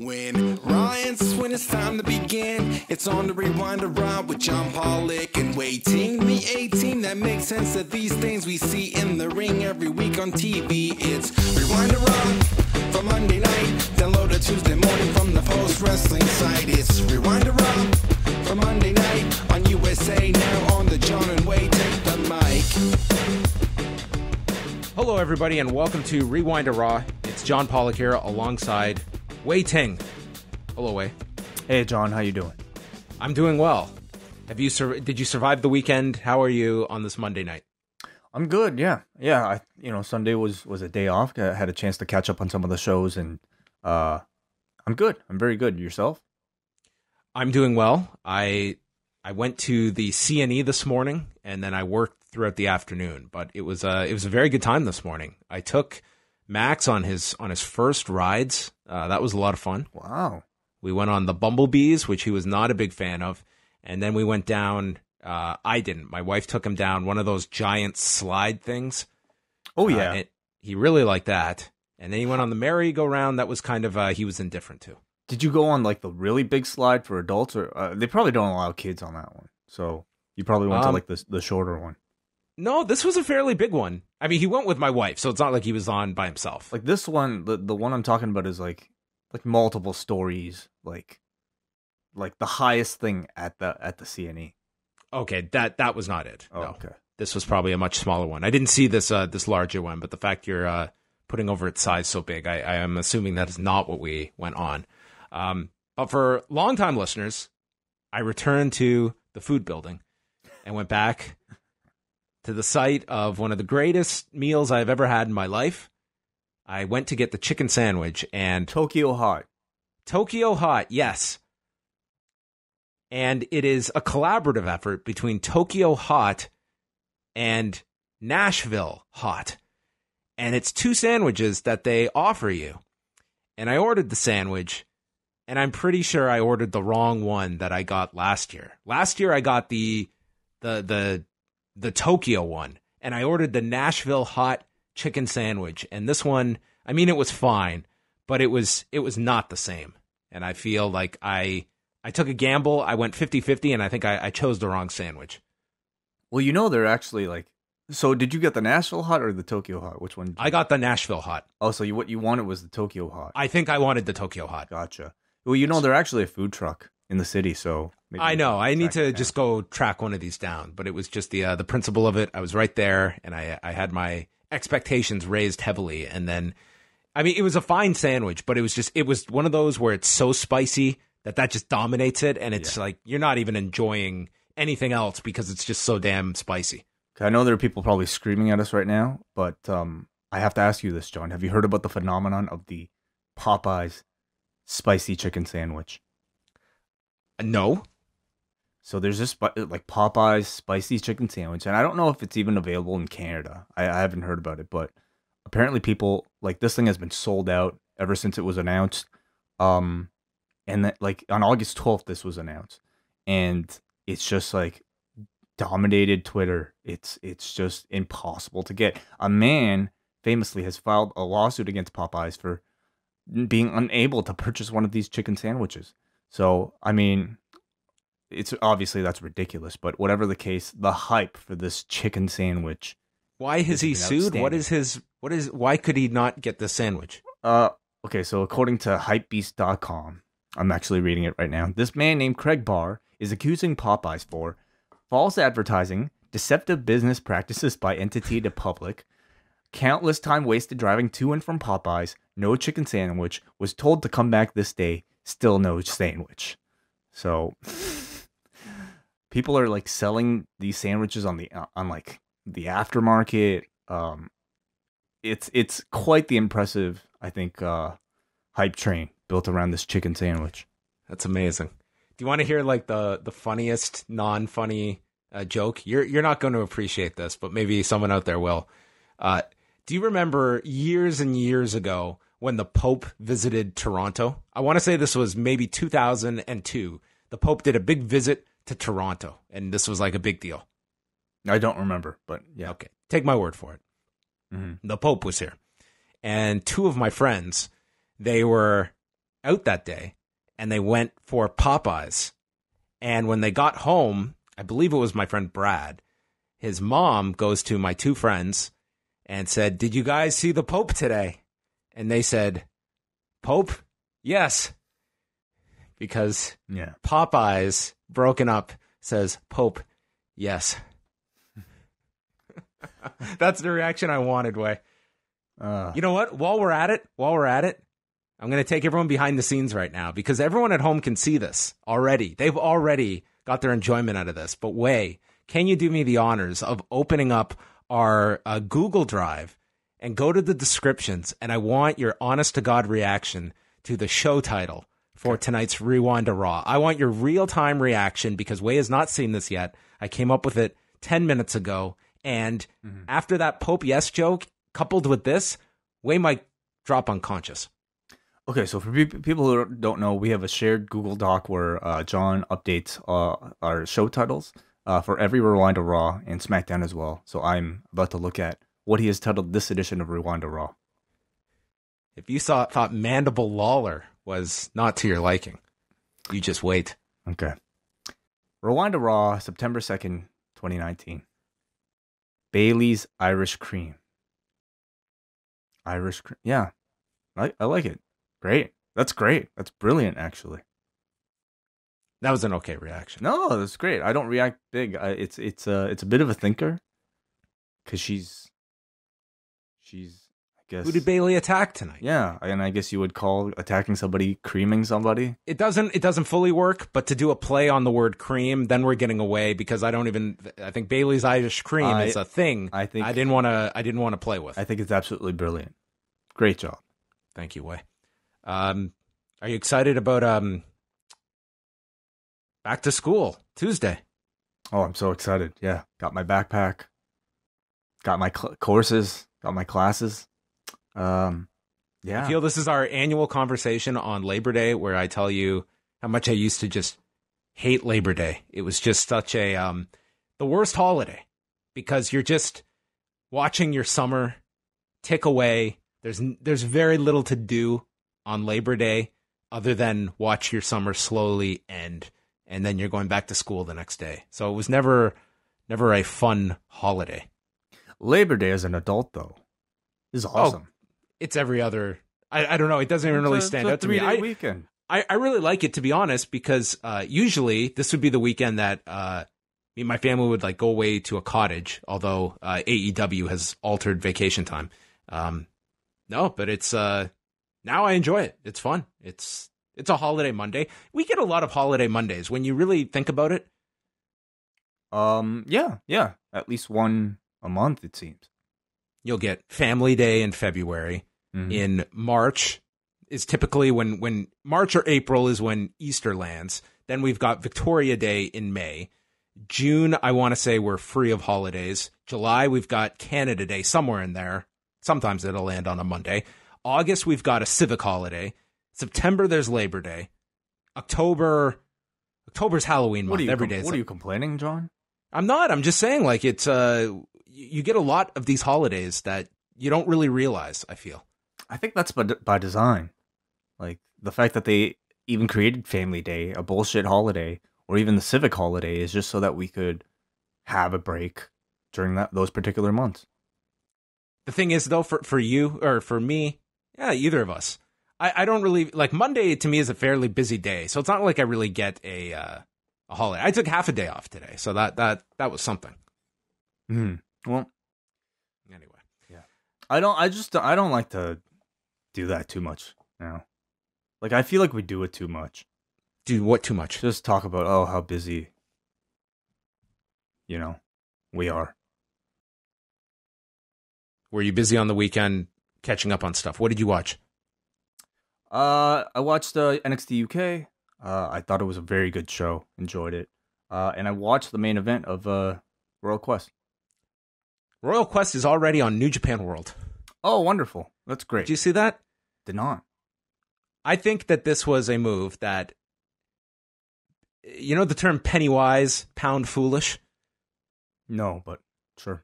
When Ryan's when it's time to begin, it's on the Rewind to Raw with John Pollock and Wai Ting. The A-Team that makes sense of these things we see in the ring every week on TV. It's Rewind to Raw for Monday night. Download it Tuesday morning from the Post Wrestling site. It's Rewind to Raw for Monday night on USA. Now on the John and Wai take the mic. Hello, everybody, and welcome to Rewind to Raw. It's John Pollock here alongside Wai Ting. Hello, Wai. Hey, John. How you doing? I'm doing well. Did you survive the weekend? How are you on this Monday night? I'm good. Yeah. Sunday was a day off. I had a chance to catch up on some of the shows, and I'm good. I'm very good. Yourself? I'm doing well. I went to the CNE this morning, and then I worked throughout the afternoon. But it was a very good time this morning. I took Max on his first rides. That was a lot of fun. Wow. We went on the Bumblebees, which he was not a big fan of. And then we went down, I didn't. My wife took him down one of those giant slide things. Oh, yeah. He really liked that. And then he went on the merry-go-round. That was kind of, he was indifferent to. Did you go on like the really big slide for adults? Or they probably don't allow kids on that one. So you probably went to like the shorter one. No, this was a fairly big one. I mean, he went with my wife, so it's not like he was on by himself. Like this one, the one I'm talking about is like multiple stories, like the highest thing at the CNE. Okay, that was not it. Oh, no. okay. This was probably a much smaller one. I didn't see this larger one, but the fact you're putting over its size so big, I am assuming that is not what we went on. But for longtime listeners, I returned to the food building and went back to the site of one of the greatest meals I've ever had in my life. I went to get the chicken sandwich and Tokyo Hot. Tokyo Hot, yes. And it is a collaborative effort between Tokyo Hot and Nashville Hot. And it's two sandwiches that they offer you. And I ordered the sandwich, and I'm pretty sure I ordered the wrong one that I got last year. Last year I got the Tokyo one, and I ordered the Nashville Hot chicken sandwich. And this one, I mean, it was fine, but it was not the same. And I feel like I took a gamble. I went 50-50, and I think I chose the wrong sandwich. Well, they're actually like. So did you get the Nashville Hot or the Tokyo Hot? Which one? I got the Nashville Hot. Oh, so what you wanted was the Tokyo Hot. I think I wanted the Tokyo Hot. Gotcha. Well, they're actually a food truck in the city, so maybe I know. I need to just go track one of these down, but it was just the principle of it. I was right there, and I had my expectations raised heavily, and then, I mean, it was a fine sandwich, but it was one of those where it's so spicy that just dominates it, and it's like you're not even enjoying anything else because it's just so damn spicy. I know there are people probably screaming at us right now, but I have to ask you this, John. Have you heard about the phenomenon of the Popeyes spicy chicken sandwich? No. So there's this like Popeyes spicy chicken sandwich, and I don't know if it's even available in Canada. I haven't heard about it, but apparently people like this thing has been sold out ever since it was announced. And that, like on August 12th, this was announced, and it's just like dominated Twitter. It's just impossible to get. A man famously has filed a lawsuit against Popeyes for being unable to purchase one of these chicken sandwiches. So, I mean, it's obviously that's ridiculous, but whatever the case, the hype for this chicken sandwich. Why has he sued? Why could he not get this sandwich? Okay, so according to hypebeast.com, I'm actually reading it right now. This man named Craig Barr is accusing Popeyes for false advertising, deceptive business practices by entity to public, countless time wasted driving to and from Popeyes, no chicken sandwich, was told to come back this day, still no sandwich. So people are like selling these sandwiches on the aftermarket. It's quite the impressive, I think, hype train built around this chicken sandwich. That's amazing. Do you want to hear like the funniest non-funny joke? You're not going to appreciate this, but maybe someone out there will. Do you remember years and years ago when the Pope visited Toronto? I want to say this was maybe 2002. The Pope did a big visit to Toronto, and this was like a big deal. I don't remember, but yeah. Okay, take my word for it. Mm-hmm. The Pope was here, and two of my friends, they were out that day, and they went for Popeyes. And when they got home, I believe it was my friend Brad, his mom goes to my two friends and said, "Did you guys see the Pope today?" And they said, "Pope? Yes." Because Popeyes, broken up, says, "Pope, yes." That's the reaction I wanted, Way. You know what? While we're at it, I'm going to take everyone behind the scenes right now because everyone at home can see this already. They've already got their enjoyment out of this. But Way, can you do me the honors of opening up our Google Drive and go to the descriptions? And I want your honest-to-God reaction to the show title for tonight's Rewind to Raw. I want your real-time reaction because Way has not seen this yet. I came up with it 10 minutes ago. And after that Pope yes joke, coupled with this, Way might drop unconscious. Okay, so for people who don't know, we have a shared Google Doc where John updates our show titles for every Rewind to Raw and SmackDown as well. So I'm about to look at what he has titled this edition of Rewind to Raw. If you thought Mandible Lawler was not to your liking, you just wait. Okay. Rewind to Raw, September 2nd, 2019. Bayley's Irish Cream. Yeah, I like it. Great. That's great. That's brilliant, actually. That was an okay reaction. No, that's great. I don't react big. It's a bit of a thinker because she's I guess. Who did Bayley attack tonight? Yeah, and I guess you would call attacking somebody creaming somebody. It doesn't fully work, but to do a play on the word cream, then we're getting away because I think Bayley's Irish Cream is a thing. I didn't want to play with. I think it's absolutely brilliant. Great job. Thank you, Way. Are you excited about back to school Tuesday? Oh, I'm so excited. Yeah, got my backpack, got my courses, got my classes. Yeah. I feel this is our annual conversation on Labor Day where I tell you how much I used to just hate Labor Day. It was just such a the worst holiday because you're just watching your summer tick away. There's very little to do on Labor Day other than watch your summer slowly end, and then you're going back to school the next day. So it was never a fun holiday. Labor Day as an adult, though, is awesome. Oh, it's every other. I don't know. It doesn't even really stand out to me. It's a 3-day weekend. I really like it, to be honest, because usually this would be the weekend that me and my family would like go away to a cottage, although AEW has altered vacation time. No, but it's now I enjoy it. It's fun. It's a holiday Monday. We get a lot of holiday Mondays when you really think about it. Yeah. At least one a month, it seems. You'll get Family Day in February. Mm-hmm. In March is typically when March or April is when Easter lands. Then we've got Victoria Day in May. June, I want to say we're free of holidays. July, we've got Canada Day somewhere in there. Sometimes it'll land on a Monday. August, we've got a civic holiday. September, there's Labor Day. October's Halloween month. Every day. What are you complaining, John? I'm not. I'm just saying, like, it's you get a lot of these holidays that you don't really realize, I feel. I think that's by design. Like, the fact that they even created Family Day, a bullshit holiday, or even the civic holiday, is just so that we could have a break during those particular months. The thing is, though, for you or for me, yeah, either of us, I don't really like Monday. To me, is a fairly busy day, so it's not like I really get a holiday. I took half a day off today, so that was something. Well, anyway, yeah, I don't like to do that too much now. Like, I feel like we do it too much. Do what too much? Just talk about how busy, we are. Were you busy on the weekend catching up on stuff? What did you watch? I watched NXT UK. I thought it was a very good show. Enjoyed it. And I watched the main event of Royal Quest. Royal Quest is already on New Japan World. Oh, wonderful. That's great. Did you see that? Did not. I think that this was a move that, you know the term penny wise, pound foolish? No, but sure.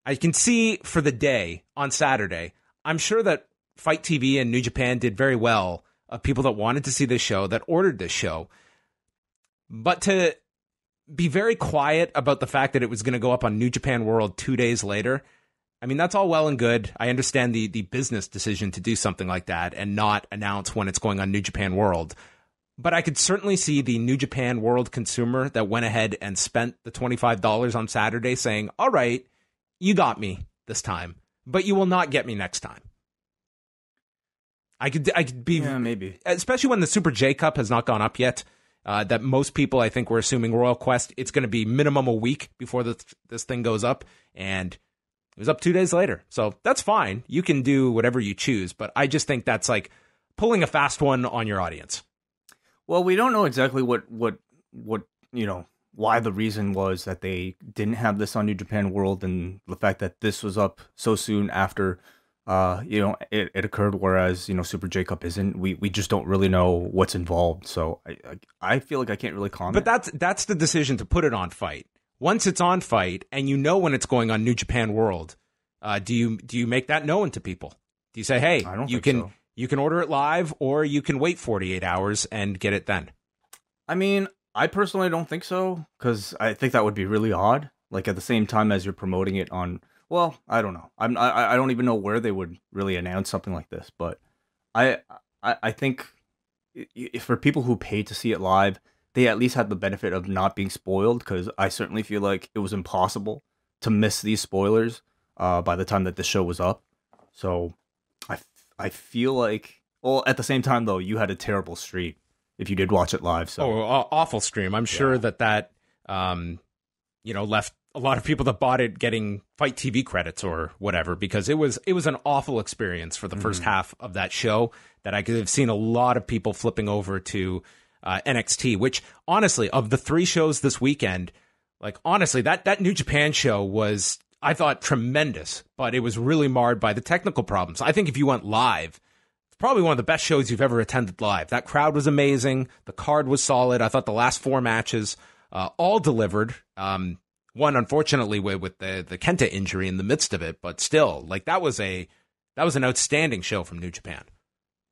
I can see for the day on Saturday, I'm sure that Fight TV and New Japan did very well of people that wanted to see this show, that ordered this show. But to be very quiet about the fact that it was going to go up on New Japan World 2 days later, I mean, that's all well and good. I understand the business decision to do something like that and not announce when it's going on New Japan World. But I could certainly see the New Japan World consumer that went ahead and spent the $25 on Saturday saying, all right, you got me this time, but you will not get me next time. I could be, maybe, especially when the Super J Cup has not gone up yet. That most people, I think, were assuming Royal Quest, it's going to be minimum a week before this thing goes up, and it was up 2 days later. So that's fine. You can do whatever you choose, but I just think that's like pulling a fast one on your audience. Well, we don't know exactly what why the reason was that they didn't have this on New Japan World, and the fact that this was up so soon after it occurred, whereas Super J Cup isn't. We just don't really know what's involved, so I feel like I can't really comment. But that's the decision to put it on Fight. Once it's on Fight, and you know when it's going on New Japan World, do you make that known to people? Do you say, hey, you can order it live, or you can wait 48 hours and get it then? I mean, I personally don't think so, because I think that would be really odd. Like, at the same time as you're promoting it on, well, I don't know. I don't even know where they would really announce something like this, but I think if for people who pay to see it live, they at least had the benefit of not being spoiled, because I certainly feel like it was impossible to miss these spoilers by the time that the show was up. So I feel like, well, at the same time, though, you had a terrible stream if you did watch it live. So awful stream. I'm sure that left a lot of people that bought it getting Fight TV credits or whatever, because it was an awful experience for the first half of that show, that I could have seen a lot of people flipping over to NXT, which honestly, of the 3 shows this weekend, like honestly, that New Japan show was, I thought, tremendous, but it was really marred by the technical problems. I think if you went live, it's probably one of the best shows you've ever attended live. That crowd was amazing. The card was solid. I thought the last 4 matches all delivered. One, unfortunately, with the Kenta injury in the midst of it, but still, like that was an outstanding show from New Japan.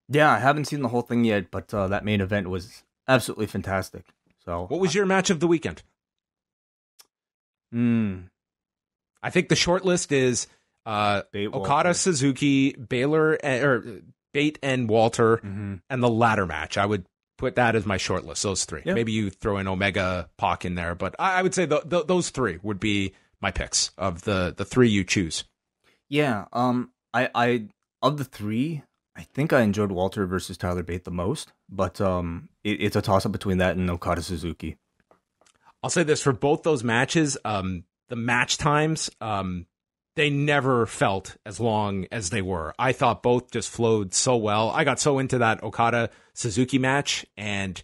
Yeah, I haven't seen the whole thing yet, but that main event was absolutely fantastic. So, what was your match of the weekend? I think the short list is Okada, Suzuki, Bate and Walter, and the ladder match. I would put that as my short list, those 3. Yep. Maybe you throw in Omega Pac in there, but I would say those 3 would be my picks of the 3 you choose. Yeah, I of the 3, I think I enjoyed Walter versus Tyler Bate the most, but it's a toss-up between that and Okada Suzuki. I'll say this, for both those matches, the match times, they never felt as long as they were. I thought both just flowed so well. I got so into that Okada Suzuki match, and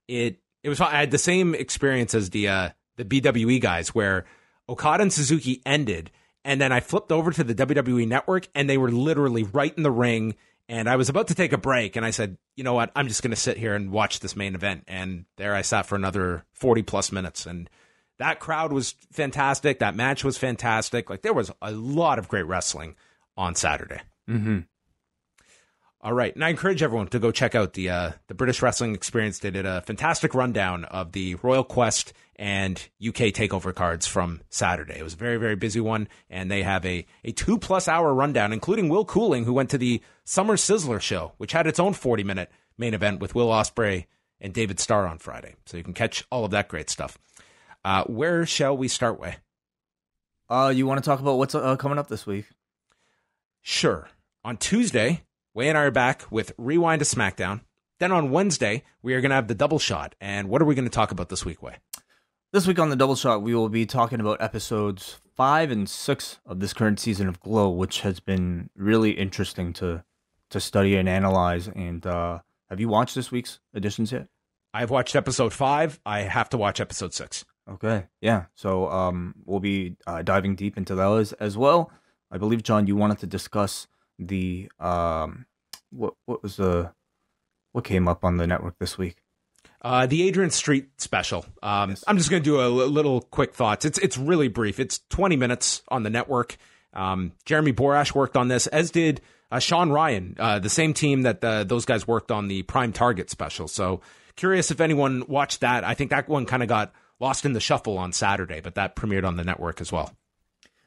it was fun. I had the same experience as the BWE guys, where Okada and Suzuki ended, and then I flipped over to the WWE Network, and they were literally right in the ring, and I was about to take a break, and I said, you know what, I'm just going to sit here and watch this main event, and there I sat for another 40-plus minutes, and that crowd was fantastic. That match was fantastic. Like, there was a lot of great wrestling on Saturday. All right. And I encourage everyone to go check out the British Wrestling Experience. They did a fantastic rundown of the Royal Quest and UK TakeOver cards from Saturday. It was a very, very busy one. And they have a 2+ hour rundown, including Will Cooling, who went to the Summer Sizzler show, which had its own 40-minute main event with Will Ospreay and David Starr on Friday. So you can catch all of that great stuff. Where shall we start, Way? You want to talk about what's coming up this week? Sure. On Tuesday, Way and I are back with Rewind to SmackDown. Then on Wednesday, we are going to have the Double Shot. And what are we going to talk about this week, Way? This week on the Double Shot, we will be talking about episodes 5 and 6 of this current season of Glow, which has been really interesting to study and analyze. And have you watched this week's editions yet? I've watched episode 5. I have to watch episode 6. Okay, yeah. So we'll be diving deep into those as well. I believe, John, you wanted to discuss the what came up on the network this week? The Adrian Street special. Yes. I'm just going to do a little quick thoughts. It's really brief. It's 20 minutes on the network. Jeremy Borash worked on this, as did Sean Ryan, the same team that those guys worked on the Prime Target special. So curious if anyone watched that. I think that one kind of got lost in the shuffle on Saturday, but that premiered on the network as well.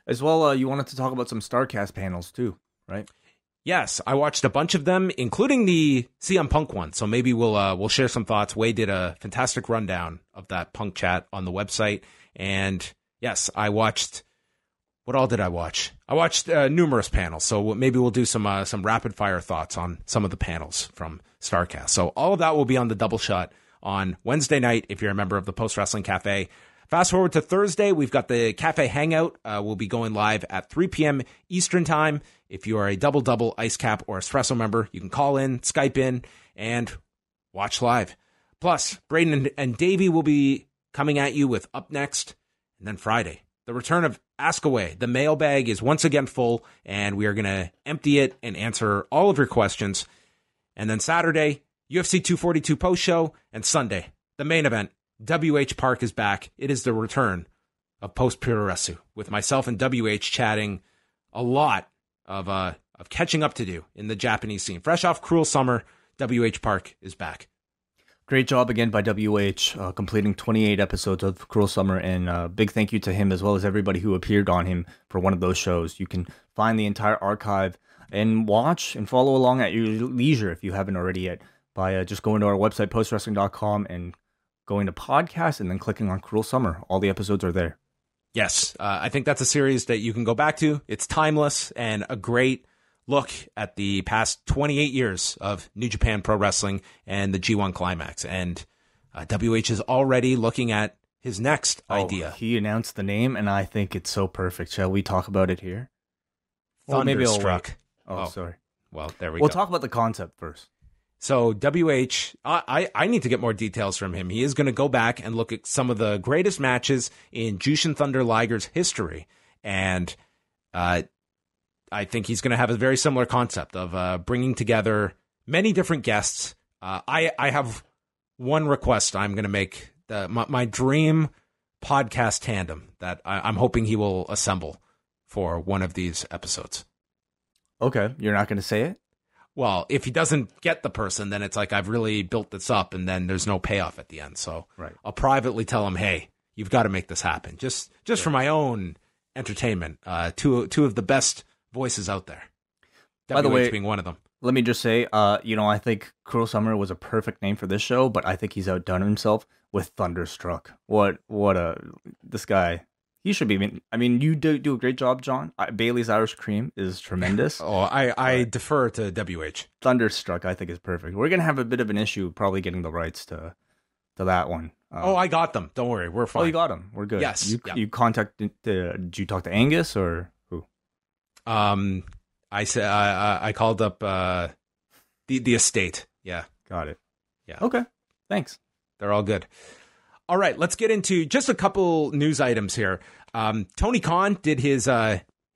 As well, you wanted to talk about some StarCast panels too, right? Yes, I watched a bunch of them, including the CM Punk one. So maybe we'll share some thoughts. Wade did a fantastic rundown of that Punk chat on the website. And yes, I watched... What all did I watch? I watched numerous panels, so maybe we'll do some rapid fire thoughts on some of the panels from StarCast. So all of that will be on the double shot on Wednesday night if you're a member of the Post Wrestling Cafe. Fast forward to Thursday, we've got the Cafe Hangout. We'll be going live at 3 p.m. Eastern Time. If you are a double Ice Cap or Espresso member, you can call in, Skype in, and watch live. Plus, Braden and Davey will be coming at you with Up Next, and then Friday, the return of Ask Away. The mailbag is once again full, and we are going to empty it and answer all of your questions. And then Saturday, UFC 242 post show, and Sunday, the main event, WH Park is back. It is the return of Post Puroresu, with myself and WH chatting a lot of catching up to do in the Japanese scene. Fresh off Cruel Summer, WH Park is back. Great job again by WH, completing 28 episodes of Cruel Summer, and big thank you to him as well as everybody who appeared on him for one of those shows. You can find the entire archive and watch and follow along at your leisure if you haven't already yet by just going to our website, postwrestling.com, and going to podcast and then clicking on Cruel Summer. All the episodes are there. Yes, I think that's a series that you can go back to. It's timeless and a great look at the past 28 years of New Japan Pro Wrestling and the G1 Climax. And WH is already looking at his next idea. He announced the name, and I think it's so perfect. Shall we talk about it here? Thunderstruck. Oh, sorry. Well, there we go. We'll talk about the concept first. So WH, I need to get more details from him. He is going to go back and look at some of the greatest matches in Jushin Thunder Liger's history. And I think he's going to have a very similar concept of bringing together many different guests. I have one request I'm going to make, my dream podcast tandem that I'm hoping he will assemble for one of these episodes. Okay, you're not going to say it? Well, if he doesn't get the person, then it's like I've really built this up and then there's no payoff at the end. So right. I'll privately tell him, hey, you've got to make this happen. Just for my own entertainment. Two of the best voices out there. By the way, being one of them. Let me just say, I think Cruel Summer was a perfect name for this show, but I think he's outdone himself with Thunderstruck. This guy, he should be, you do a great job, John. Bailey's Irish Cream is tremendous. I defer to WH. Thunderstruck, I think, is perfect. We're going to have a bit of an issue probably getting the rights to that one. I got them. Don't worry. We're fine. Oh, you got them. We're good. Yes. You contacted, did you talk to Angus or who? I said I called up the estate. Yeah, got it. Yeah. Okay. Thanks. They're all good. All right, let's get into just a couple news items here. Tony Khan did his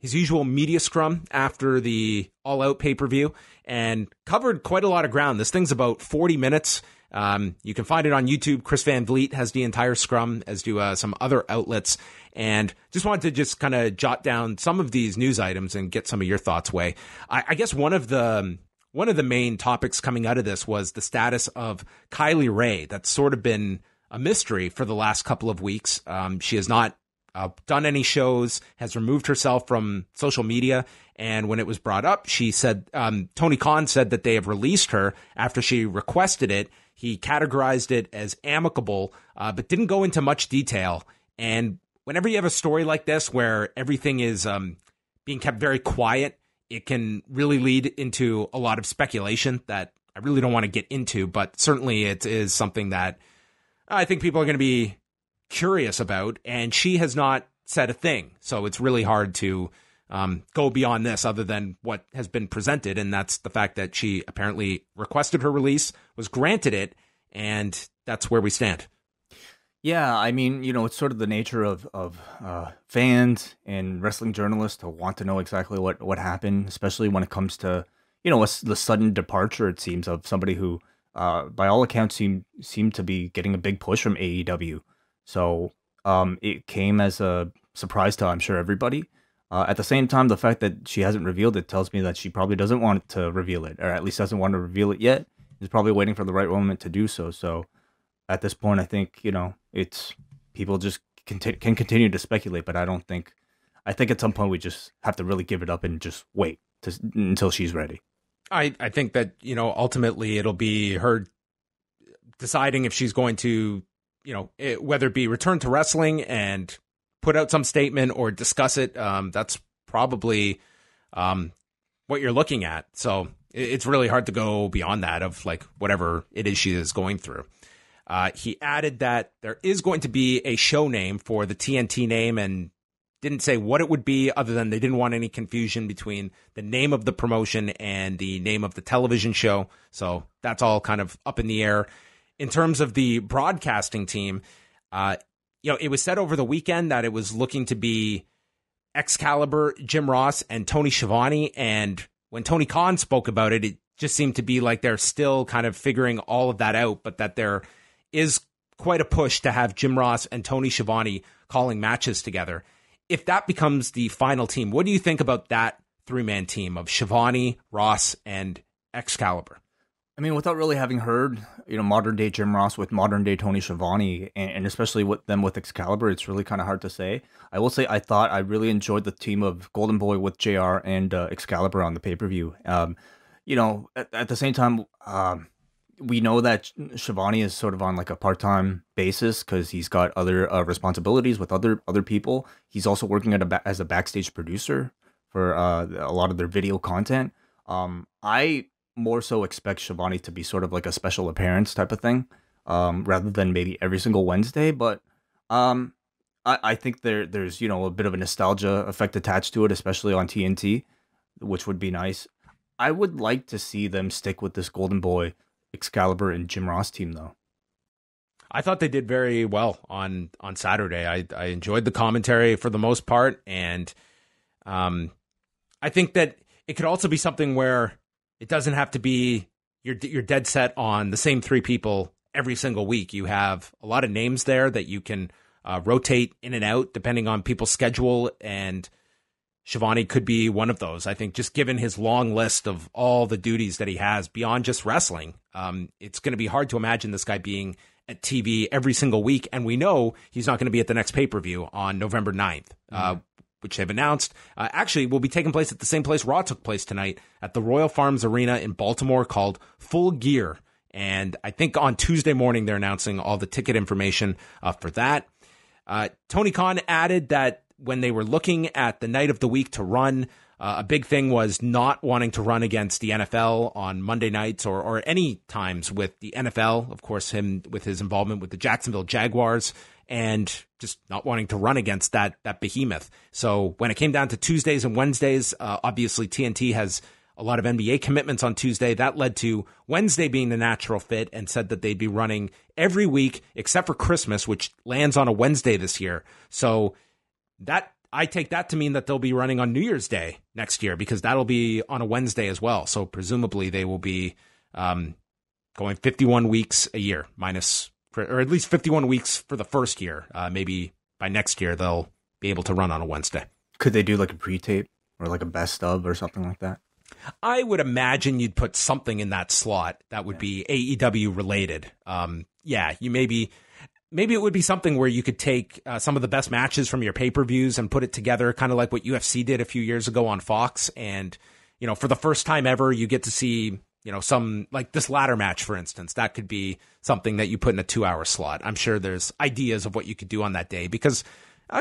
usual media scrum after the All Out pay-per-view and covered quite a lot of ground. This thing's about 40 minutes. You can find it on YouTube. Chris Van Vliet has the entire scrum, as do some other outlets. And just wanted to kind of jot down some of these news items and get some of your thoughts, Way. I guess one of the main topics coming out of this was the status of Kylie Rae. That's sort of been a mystery for the last couple of weeks. She has not done any shows, has removed herself from social media. And when it was brought up, she said, Tony Khan said that they have released her after she requested it. He categorized it as amicable, but didn't go into much detail. And whenever you have a story like this where everything is being kept very quiet, it can really lead into a lot of speculation that I really don't want to get into, but certainly it is something that I think people are going to be curious about. And she has not said a thing. So it's really hard to go beyond this other than what has been presented. And that's the fact that she apparently requested her release, was granted it, and that's where we stand. Yeah, it's sort of the nature of fans and wrestling journalists to want to know exactly what happened, especially when it comes to, the sudden departure, it seems, of somebody who, by all accounts, seemed to be getting a big push from AEW. So it came as a surprise to, I'm sure, everybody. At the same time, the fact that she hasn't revealed it tells me that she probably doesn't want to reveal it, or at least doesn't want to reveal it yet. She's probably waiting for the right moment to do so. So at this point, I think, it's people just can continue to speculate, but I think at some point we just have to really give it up and just wait until she's ready. I think that, ultimately it'll be her deciding if she's going to, whether it be return to wrestling and put out some statement or discuss it. That's probably what you're looking at. So it's really hard to go beyond that of like whatever it is she is going through. He added that there is going to be a show name for the TNT name and didn't say what it would be other than they didn't want any confusion between the name of the promotion and the name of the television show. So that's all kind of up in the air. In terms of the broadcasting team, it was said over the weekend that it was looking to be Excalibur, Jim Ross, and Tony Schiavone. And when Tony Khan spoke about it, it just seemed to be like they're still kind of figuring all of that out, but that there is quite a push to have Jim Ross and Tony Schiavone calling matches together. If that becomes the final team, what do you think about that three-man team of Schiavone, Ross, and Excalibur? I mean, without really having heard, modern day Jim Ross with modern day Tony Schiavone, and especially with Excalibur, it's really kind of hard to say. I will say I really enjoyed the team of Golden Boy with JR and Excalibur on the pay-per-view. At the same time, we know that Schiavone is sort of on like a part-time basis because he's got other responsibilities with other people. He's also working as a backstage producer for a lot of their video content. I more so expect Schiavone to be sort of like a special appearance type of thing, rather than maybe every single Wednesday. But I think there's a bit of a nostalgia effect attached to it, especially on TNT, which would be nice. I would like to see them stick with this Golden Boy, Excalibur, and Jim Ross team, though. I thought they did very well on Saturday. I enjoyed the commentary for the most part, and I think that it could also be something where it doesn't have to be you're dead set on the same three people every single week. You have a lot of names there that you can rotate in and out depending on people's schedule, and Schiavone could be one of those. I think just given his long list of all the duties that he has beyond just wrestling, it's going to be hard to imagine this guy being at TV every single week. And we know he's not going to be at the next pay-per-view on November 9th, which they've announced. Actually, will be taking place at the same place Raw took place tonight at the Royal Farms Arena in Baltimore, called Full Gear. And I think on Tuesday morning, they're announcing all the ticket information for that. Tony Khan added that when they were looking at the night of the week to run, a big thing was not wanting to run against the NFL on Monday nights or any times with the NFL. Of course, him with his involvement with the Jacksonville Jaguars, and just not wanting to run against that behemoth. So when it came down to Tuesdays and Wednesdays, obviously TNT has a lot of NBA commitments on Tuesday. That led to Wednesday being the natural fit, and said that they'd be running every week except for Christmas, which lands on a Wednesday this year. So that I take that to mean that they'll be running on New Year's Day next year, because that'll be on a Wednesday as well. So presumably they will be going 51 weeks a year, or at least 51 weeks for the first year. Maybe by next year they'll be able to run on a Wednesday. Could they do like a pre-tape or like a best of or something like that? I would imagine you'd put something in that slot that would be AEW related. Maybe it would be something where you could take some of the best matches from your pay-per-views and put it together, kind of like what UFC did a few years ago on Fox. And, for the first time ever, you get to see, some like this ladder match, for instance. That could be something that you put in a 2-hour slot. I'm sure there's ideas of what you could do on that day, because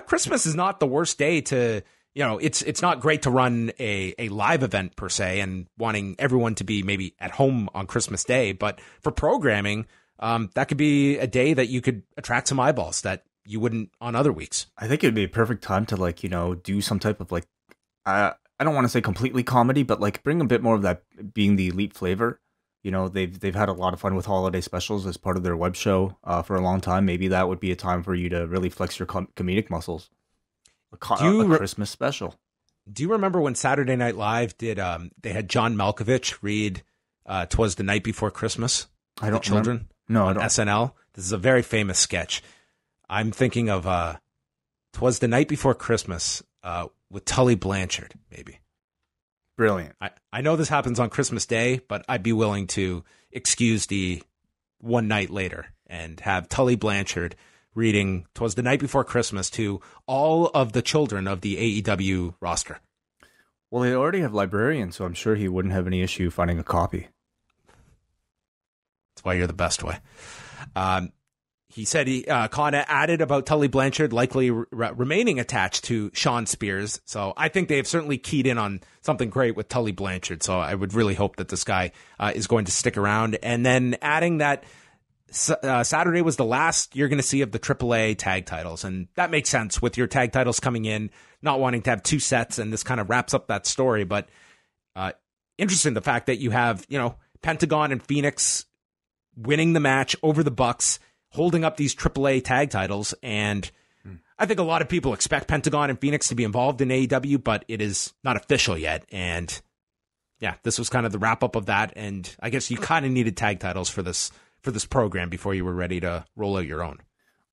Christmas is not the worst day to, it's not great to run a live event per se and wanting everyone to be maybe at home on Christmas Day. But for programming, that could be a day that you could attract some eyeballs that you wouldn't on other weeks. I think it'd be a perfect time to do some type of I don't want to say completely comedy, but bring a bit more of that being the elite flavor. They've had a lot of fun with holiday specials as part of their web show for a long time. Maybe that would be a time for you to really flex your comedic muscles. A Christmas special. Do you remember when Saturday Night Live did? They had John Malkovich read "'Twas the Night Before Christmas." I don't. Children. Remember. No, I don't. SNL. This is a very famous sketch. I'm thinking of "'Twas the Night Before Christmas." with Tully Blanchard, maybe. Brilliant. I know this happens on Christmas Day, but I'd be willing to excuse the one night later and have Tully Blanchard reading "'Twas the Night Before Christmas" to all of the children of the AEW roster. Well, they already have librarians, so I'm sure he wouldn't have any issue finding a copy. That's why you're the best way. He said Kana added about Tully Blanchard likely remaining attached to Sean Spears. So I think they have certainly keyed in on something great with Tully Blanchard. So I would really hope that this guy is going to stick around. And then adding that Saturday was the last you're going to see of the AAA tag titles. And that makes sense with your tag titles coming in, not wanting to have two sets. And this kind of wraps up that story. But interesting, the fact that you have, Pentagon and Phoenix winning the match over the Bucks, holding up these AAA tag titles. And I think a lot of people expect Pentagon and Phoenix to be involved in AEW, but it is not official yet. And yeah, this was kind of the wrap up of that. And I guess you kind of needed tag titles for this program before you were ready to roll out your own.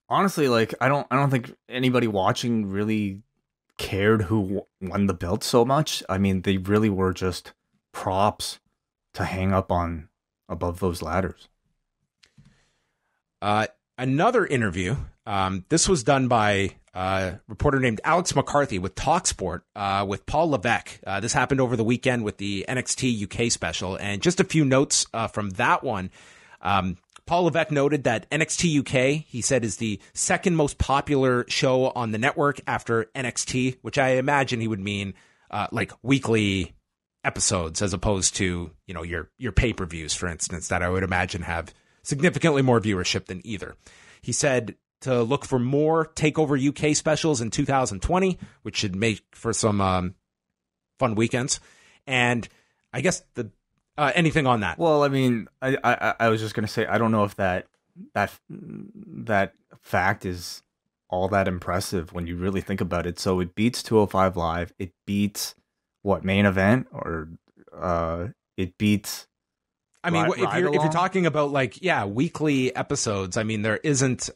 Honestly, I don't think anybody watching really cared who won the belt so much. I mean, they really were just props to hang up on above those ladders. Another interview. This was done by a reporter named Alex McCarthy with talkSPORT with Paul Levesque. This happened over the weekend with the NXT UK special. And just a few notes from that one. Paul Levesque noted that NXT UK, he said, is the second most popular show on the network after NXT, which I imagine he would mean like weekly episodes as opposed to, your pay-per-views, for instance, that I would imagine have significantly more viewership than either. He said to look for more TakeOver UK specials in 2020, which should make for some fun weekends. And I guess anything on that? Well, I mean, I was just going to say, I don't know if that fact is all that impressive when you really think about it. So it beats 205 Live. It beats Main Event, or it beats. I mean, if you're talking about weekly episodes, I mean, there isn't.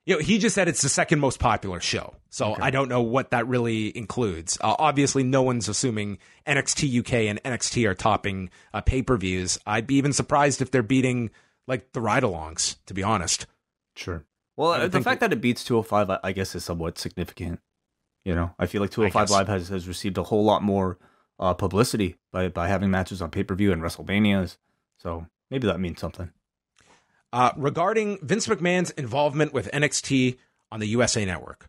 He just said it's the second most popular show, so okay. I don't know what that really includes. Obviously, no one's assuming NXT UK and NXT are topping pay-per-views. I'd be even surprised if they're beating the ride-alongs, to be honest. Sure. Well, the fact that it beats 205, I guess, is somewhat significant. I feel like 205 Live has received a whole lot more publicity by having matches on pay-per-view and WrestleManias, so maybe that means something. Regarding Vince McMahon's involvement with NXT on the USA Network,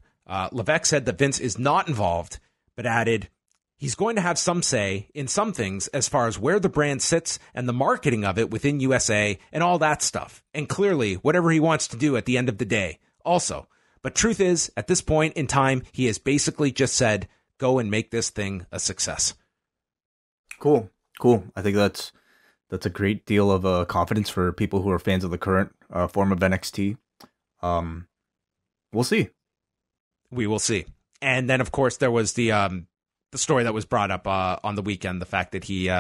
Levesque said that Vince is not involved, but added he's going to have some say in some things as far as where the brand sits and the marketing of it within USA and all that stuff, and clearly whatever he wants to do at the end of the day also. But truth is, at this point in time, he has basically just said, go and make this thing a success. Cool. I think that's a great deal of confidence for people who are fans of the current form of NXT. We'll see. We will see. And then, of course, there was the story that was brought up on the weekend, the fact that he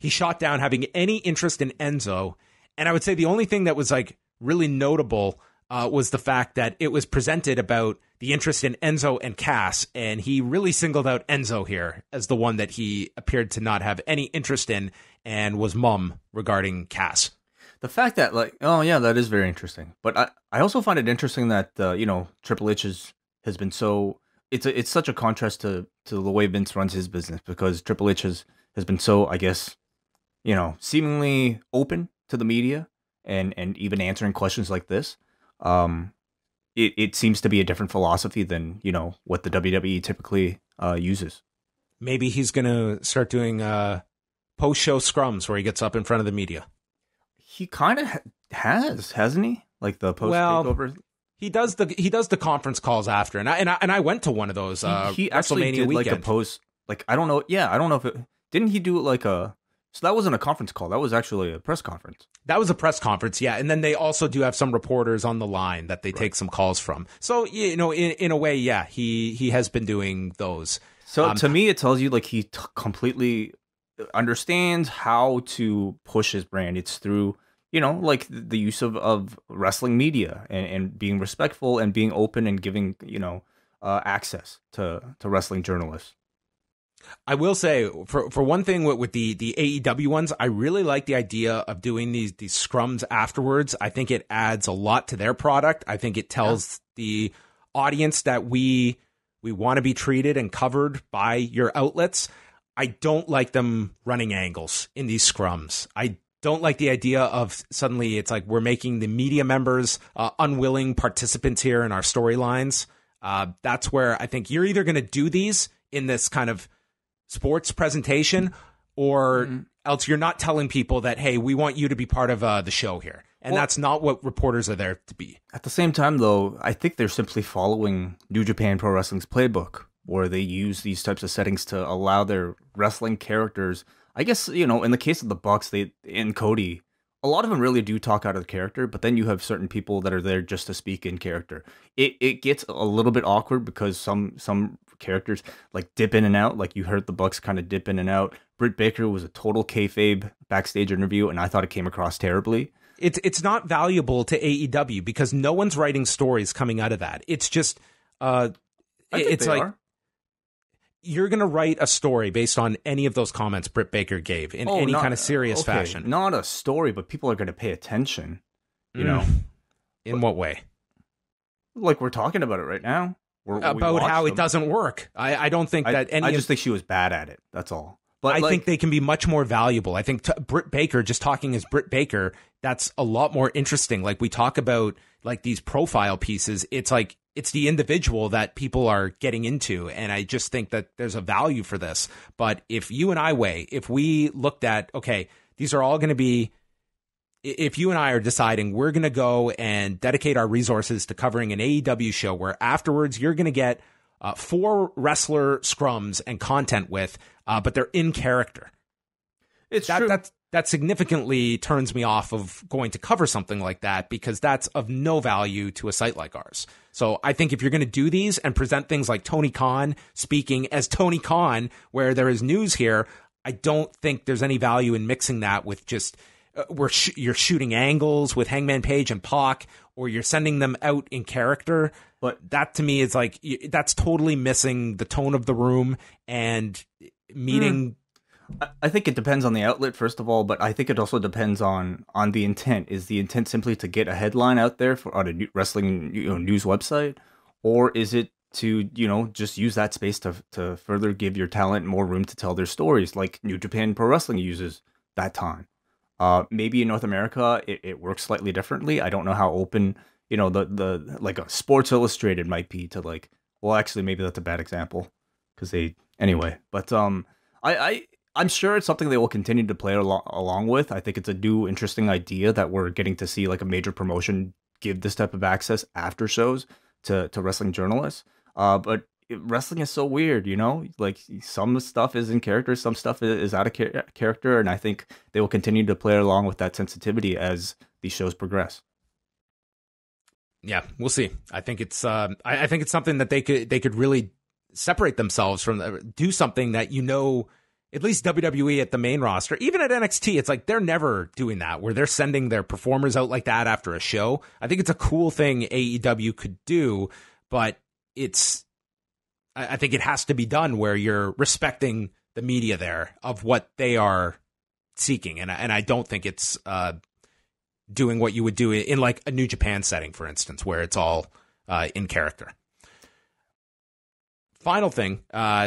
shot down having any interest in Enzo. And I would say the only thing that was really notable was the fact that it was presented about the interest in Enzo and Cass, and he really singled out Enzo here as the one that he appeared to not have any interest in and was mum regarding Cass. The fact that, that is very interesting. But I also find it interesting that, Triple H has been so... It's such a contrast to the way Vince runs his business, because Triple H has been so, I guess, seemingly open to the media and even answering questions like this. It seems to be a different philosophy than, what the WWE typically uses. Maybe he's going to start doing post-show scrums where he gets up in front of the media. He kind of hasn't he? Like the post-takeover? He does the conference calls after, and I went to one of those. He actually did weekend. A post. I don't know. Yeah, I don't know if it didn't he do a. So that wasn't a conference call. That was actually a press conference. That was a press conference, yeah. And then they also do have some reporters on the line that they take some calls from. So, in a way, yeah, he has been doing those. So to me, it tells you he completely understands how to push his brand. It's through, the use of wrestling media and being respectful and being open and giving, access to wrestling journalists. I will say, for one thing, with the AEW ones, I really like the idea of doing these scrums afterwards. I think it adds a lot to their product. I think it tells the audience that we want to be treated and covered by your outlets. I don't like them running angles in these scrums. I don't like the idea of suddenly it's like we're making the media members unwilling participants here in our storylines. That's where I think you're either going to do these in this kind of sports presentation, or else you're not telling people that, hey, we want you to be part of the show here. And that's not what reporters are there to be. At the same time, though, I think they're simply following New Japan Pro Wrestling's playbook, where they use these types of settings to allow their wrestling characters. I guess, in the case of the Bucks, and Cody, a lot of them really do talk out of the character, but then you have certain people that are there just to speak in character. It gets a little bit awkward because some characters like dip in and out. Like you heard the Bucks kind of dip in and out. Britt Baker was a total kayfabe backstage interview, and I thought it came across terribly. It's not valuable to AEW because no one's writing stories coming out of that. It's just it's like you're going to write a story based on any of those comments Britt Baker gave in any kind of serious fashion. Not a story, but people are going to pay attention, you know. In what way? Like we're talking about it right now. About how it doesn't work. I don't think that any... I just think she was bad at it. That's all. But I think they can be much more valuable. I think Britt Baker, just talking as Britt Baker, that's a lot more interesting. Like we talk about like these profile pieces. It's like, it's the individual that people are getting into. And I just think that there's a value for this. But if you and I if we looked at, okay, these are all going to be, if you and I are deciding we're going to go and dedicate our resources to covering an AEW show where afterwards you're going to get 4 wrestler scrums and content with, but they're in character. It's true. That significantly turns me off of going to cover something like that because that's of no value to a site like ours. So I think if you're going to do these and present things like Tony Khan speaking as Tony Khan, where there is news here, I don't think there's any value in mixing that with just you're shooting angles with Hangman Page and Pac, or you're sending them out in character. But that to me is like, that's totally missing the tone of the room and meeting. I think it depends on the outlet, first of all, but I think it also depends on the intent. Is the intent simply to get a headline out there on a wrestling news website, or is it to just use that space to further give your talent more room to tell their stories, like New Japan Pro Wrestling uses that time? Maybe in North America it works slightly differently. I don't know how open the like a Sports Illustrated might be to like. Well, actually, maybe that's a bad example because anyway. But I'm sure it's something they will continue to play along with. I think it's a new, interesting idea that we're getting to see like a major promotion give this type of access after shows to wrestling journalists. But wrestling is so weird, like some stuff is in character, some stuff is out of character. And I think they will continue to play along with that sensitivity as these shows progress. Yeah, we'll see. I think it's I think it's something that they could really separate themselves from, do something that at least WWE at the main roster, even at NXT, it's like they're never doing that, where they're sending their performers out like that after a show. I think it's a cool thing AEW could do, but I think it has to be done where you're respecting the media there of what they are seeking. And I don't think it's doing what you would do in like a New Japan setting, for instance, where it's all in character. Final thing,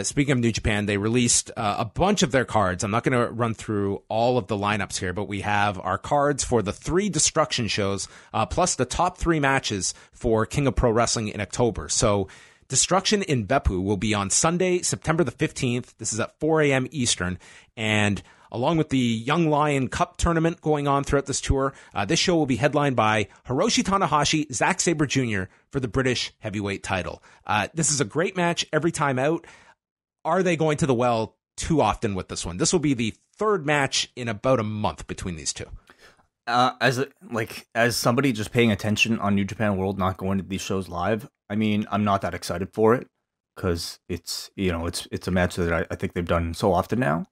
speaking of New Japan, they released a bunch of their cards. I'm not going to run through all of the lineups here, but we have our cards for the 3 Destruction shows, plus the top 3 matches for King of Pro Wrestling in October. So Destruction in Beppu will be on Sunday, September the 15th. This is at 4 a.m. Eastern. And along with the Young Lion Cup tournament going on throughout this tour, this show will be headlined by Hiroshi Tanahashi, Zack Sabre Jr. for the British heavyweight title. This is a great match every time out. Are they going to the well too often with this one? This will be the 3rd match in about a month between these two. As somebody just paying attention on New Japan World, not going to these shows live, I mean, I'm not that excited for it because it's a match that I think they've done so often now.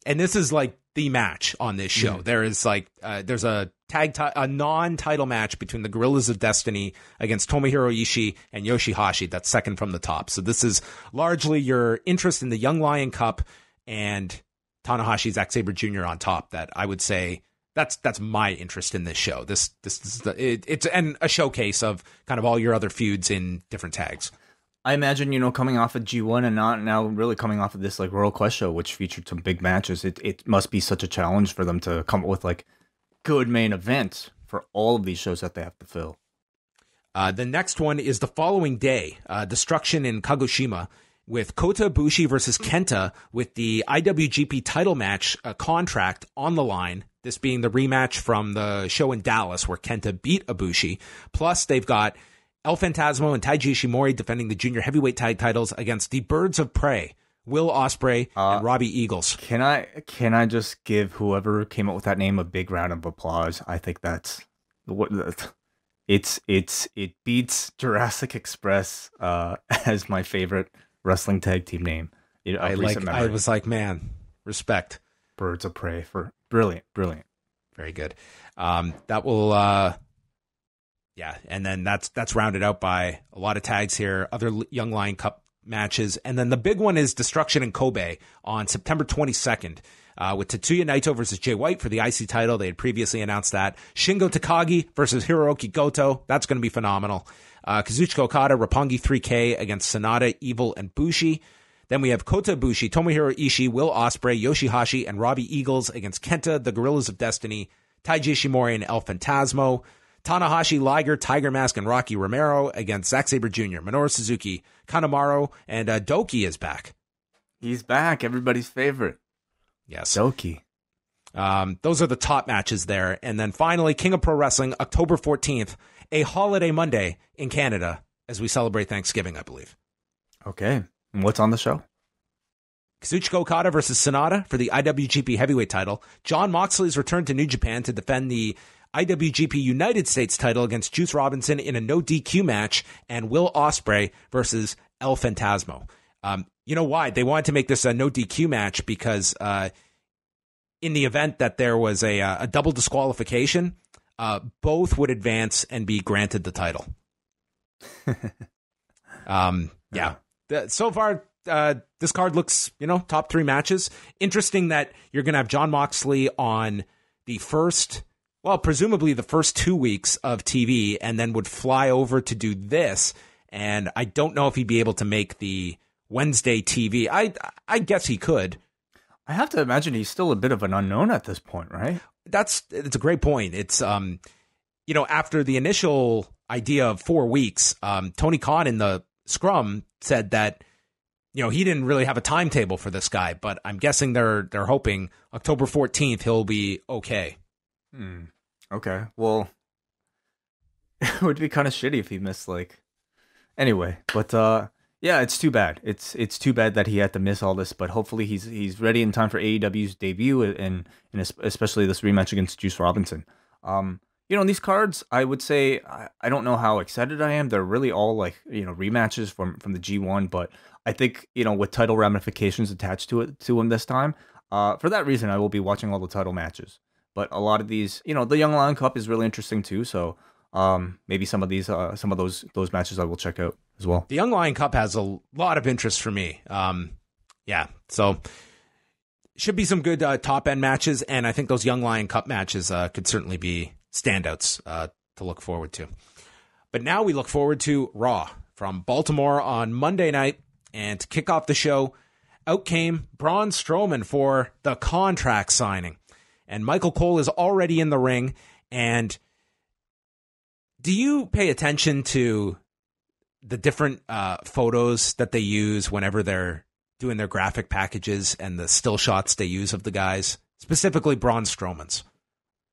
and this is like the match on this show. There is like there's a a non-title match between the Gorillas of Destiny against Tomohiro Ishii and Yoshihashi. That's second from the top. So this is largely your interest in the Young Lion Cup and Tanahashi's Zack Sabre Jr. on top. That I would say that's my interest in this show. This is it's a showcase of kind of all your other feuds in different tags. I imagine, coming off of G1 and not now really coming off of this like Royal Quest show, which featured some big matches, it must be such a challenge for them to come up with like good main events for all of these shows that they have to fill. The next one is the following day, Destruction in Kagoshima, with Kota Ibushi versus Kenta with the IWGP title match contract on the line. This being the rematch from the show in Dallas where Kenta beat Ibushi. Plus, they've got El Phantasmo and Taiji Ishimori defending the junior heavyweight tag titles against the Birds of Prey, Will Ospreay and Robbie Eagles. Can I just give whoever came up with that name a big round of applause? I think that's it beats Jurassic Express as my favorite wrestling tag team name. I was like, man, respect. Birds of Prey for brilliant. Very good. That will. Yeah, and then that's rounded out by a lot of tags here, other Young Lion Cup matches. And then the big one is Destruction in Kobe on September 22nd with Tetsuya Naito versus Jay White for the IC title. They had previously announced that. Shingo Takagi versus Hiroki Goto. That's going to be phenomenal. Kazuchika Okada, Roppongi 3K against Sanada, Evil, and Bushi. Then we have Kota Ibushi, Tomohiro Ishii, Will Ospreay, Yoshihashi, and Robbie Eagles against Kenta, the Gorillas of Destiny, Taiji Ishimori, and El Phantasmo. Tanahashi, Liger, Tiger Mask, and Rocky Romero against Zack Sabre Jr., Minoru Suzuki, Kanemaru, and Doki is back. He's back, everybody's favorite. Yes. Doki. Those are the top matches there. And then finally, King of Pro Wrestling, October 14th, a holiday Monday in Canada as we celebrate Thanksgiving, I believe. Okay. And what's on the show? Kazuchika Okada versus Sanada for the IWGP Heavyweight title. Jon Moxley's returned to New Japan to defend the IWGP United States title against Juice Robinson in a no DQ match, and Will Ospreay versus El Phantasmo. You know why? They wanted to make this a no DQ match because in the event that there was a double disqualification, both would advance and be granted the title. Yeah. So far, this card looks, top three matches. Interesting that you're going to have Jon Moxley on the first... Well, presumably the first 2 weeks of TV, and then would fly over to do this. And I don't know if he'd be able to make the Wednesday TV. I guess he could. I have to imagine he's still a bit of an unknown at this point, right? It's a great point. It's after the initial idea of 4 weeks, Tony Khan in the Scrum said that he didn't really have a timetable for this guy, but I'm guessing they're hoping October 14th he'll be okay. Okay, well, it would be kind of shitty if he missed anyway. But yeah, it's too bad. It's too bad that he had to miss all this. But hopefully he's ready in time for AEW's debut and especially this rematch against Juice Robinson. In these cards, I would say I don't know how excited I am. They're really all rematches from the G1, but I think with title ramifications attached to them this time. For that reason, I will be watching all the title matches. But a lot of these, the Young Lion Cup is really interesting too. So maybe some of those matches I will check out as well. The Young Lion Cup has a lot of interest for me. Yeah, so should be some good top end matches, and I think those Young Lion Cup matches could certainly be standouts to look forward to. But now we look forward to Raw from Baltimore on Monday night, and to kick off the show, out came Braun Strowman for the contract signing. And Michael Cole is already in the ring. And do you pay attention to the different photos that they use whenever they're doing their graphic packages and the still shots they use of the guys, specifically Braun Strowman's?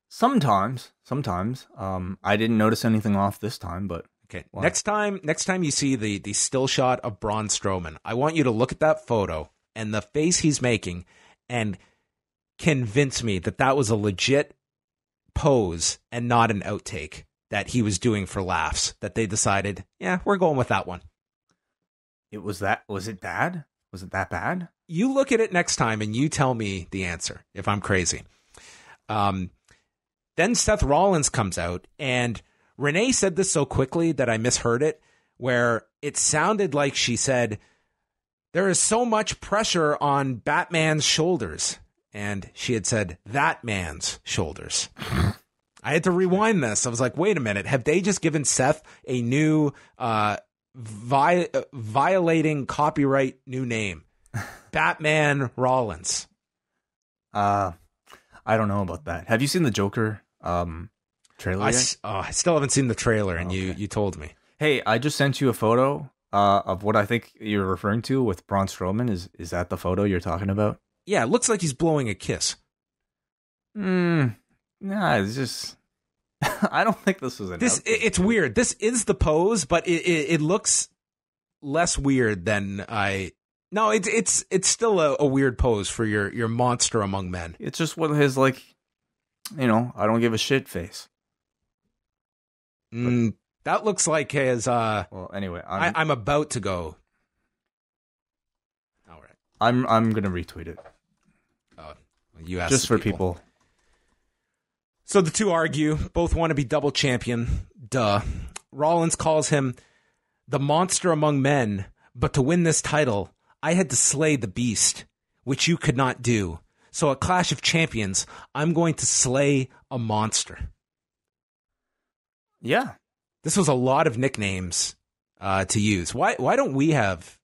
Sometimes. I didn't notice anything off this time, but okay. Wow. Next time you see the still shot of Braun Strowman, I want you to look at that photo and the face he's making and convince me that was a legit pose and not an outtake that he was doing for laughs, that they decided, yeah, we're going with that one. Was it bad? Was it that bad? you look at it next time and you tell me the answer if I'm crazy. Then Seth Rollins comes out, and Renee said this so quickly that I misheard it, where it sounded like she said, there is so much pressure on Batman's shoulders. And she had said, that man's shoulders. I had to rewind this. I was like, wait a minute. Have they just given Seth a new violating copyright new name? Batman Rollins. I don't know about that. Have you seen the Joker trailer yet? I still haven't seen the trailer, and Okay. you told me. Hey, I just sent you a photo of what I think you're referring to with Braun Strowman. Is that the photo you're talking about? Yeah, it looks like he's blowing a kiss. Nah, it's just... I don't think this was an outfit. It's weird. This is the pose, but it looks less weird than I... No, it's still a weird pose for your monster among men. It's just one of his, like, I don't give a shit face. That looks like his... Well, anyway, I'm about to go. All right. I'm gonna retweet it. You asked just the for people. So the two argue, both want to be double champion. Duh. Rollins calls him the monster among men, but to win this title, I had to slay the beast, which you could not do. So at Clash of Champions, I'm going to slay a monster. Yeah. This was a lot of nicknames to use. Why don't we have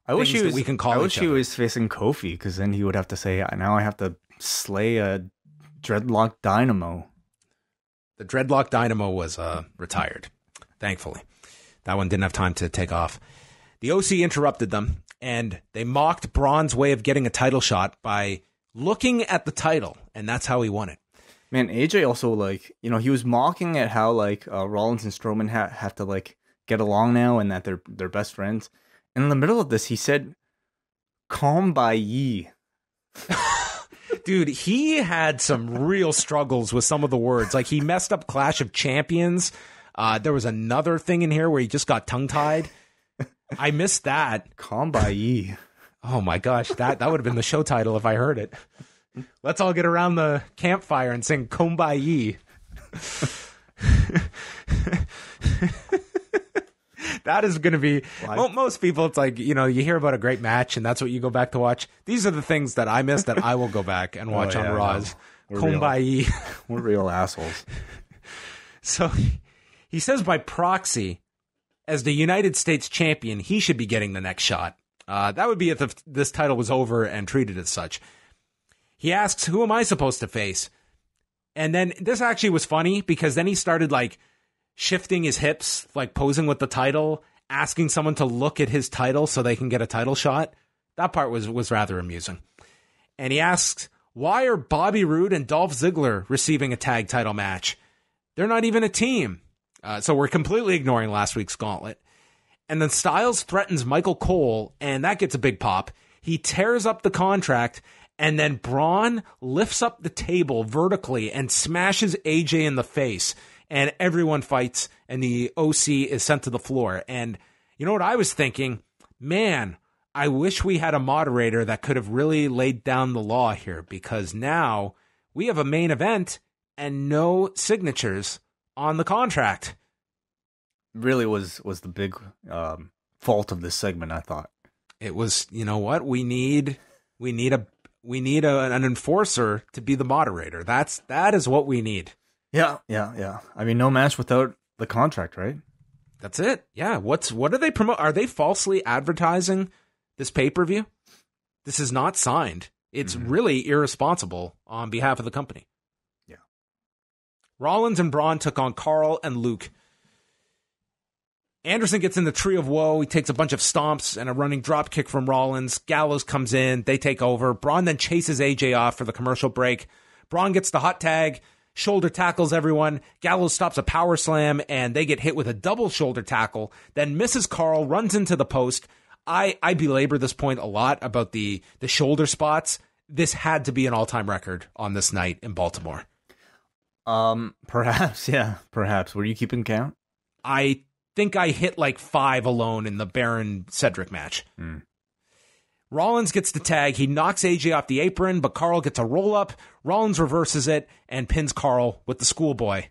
I wish he was. we can call I each wish he other? was facing Kofi, because then he would have to say, "Now I have to slay a dreadlock dynamo." The Dreadlock Dynamo was retired, thankfully. That one didn't have time to take off. The OC interrupted them, and they mocked Braun's way of getting a title shot by looking at the title, and that's how he won it. Man, AJ also, he was mocking at how Rollins and Strowman have to get along now, and that they're best friends. And in the middle of this, he said, "Calm by ye." Dude, he had some real struggles with some of the words. Like, he messed up Clash of Champions. There was another thing in here where he just got tongue-tied. I missed that. Calm by ye. Oh my gosh, that would have been the show title if I heard it. Let's all get around the campfire and sing Kumbaya. That is going to be... Well, most people, it's like, you hear about a great match and that's what you go back to watch. These are the things that I missed that I will go back and watch on Raw's. Kumbaya. We're real assholes. So he says by proxy, as the United States champion, he should be getting the next shot. That would be if this title was over and treated as such. He asks, who am I supposed to face? And then this actually was funny because then he started shifting his hips, posing with the title, asking someone to look at his title so they can get a title shot. That part was rather amusing. And he asks, why are Bobby Roode and Dolph Ziggler receiving a tag title match? They're not even a team. So we're completely ignoring last week's gauntlet. And then Styles threatens Michael Cole, and that gets a big pop. He tears up the contract, and then Braun lifts up the table vertically and smashes AJ in the face. And everyone fights, and the OC is sent to the floor. And you know what I was thinking? Man, I wish we had a moderator that could have really laid down the law here, because now we have a main event and no signatures on the contract. Really was the big fault of this segment, I thought. It was, you know what? We need an enforcer to be the moderator. That is what we need. Yeah. I mean, no match without the contract, right? That's it. Yeah. What are they promote? Are they falsely advertising this pay-per-view? This is not signed. It's really irresponsible on behalf of the company. Yeah. Rollins and Braun took on Carl and Luke. Anderson gets in the Tree of Woe. He takes a bunch of stomps and a running drop kick from Rollins. Gallows comes in. They take over. Braun then chases AJ off for the commercial break. Braun gets the hot tag. Shoulder tackles everyone. Gallows stops a power slam, and they get hit with a double shoulder tackle. Then misses Carl, runs into the post. I belabor this point a lot about the shoulder spots. This had to be an all-time record on this night in Baltimore. Perhaps, yeah. Perhaps. Were you keeping count? I think I hit 5 alone in the Baron Cedric match. Rollins gets the tag. He knocks AJ off the apron, but Carl gets a roll-up. Rollins reverses it and pins Carl with the schoolboy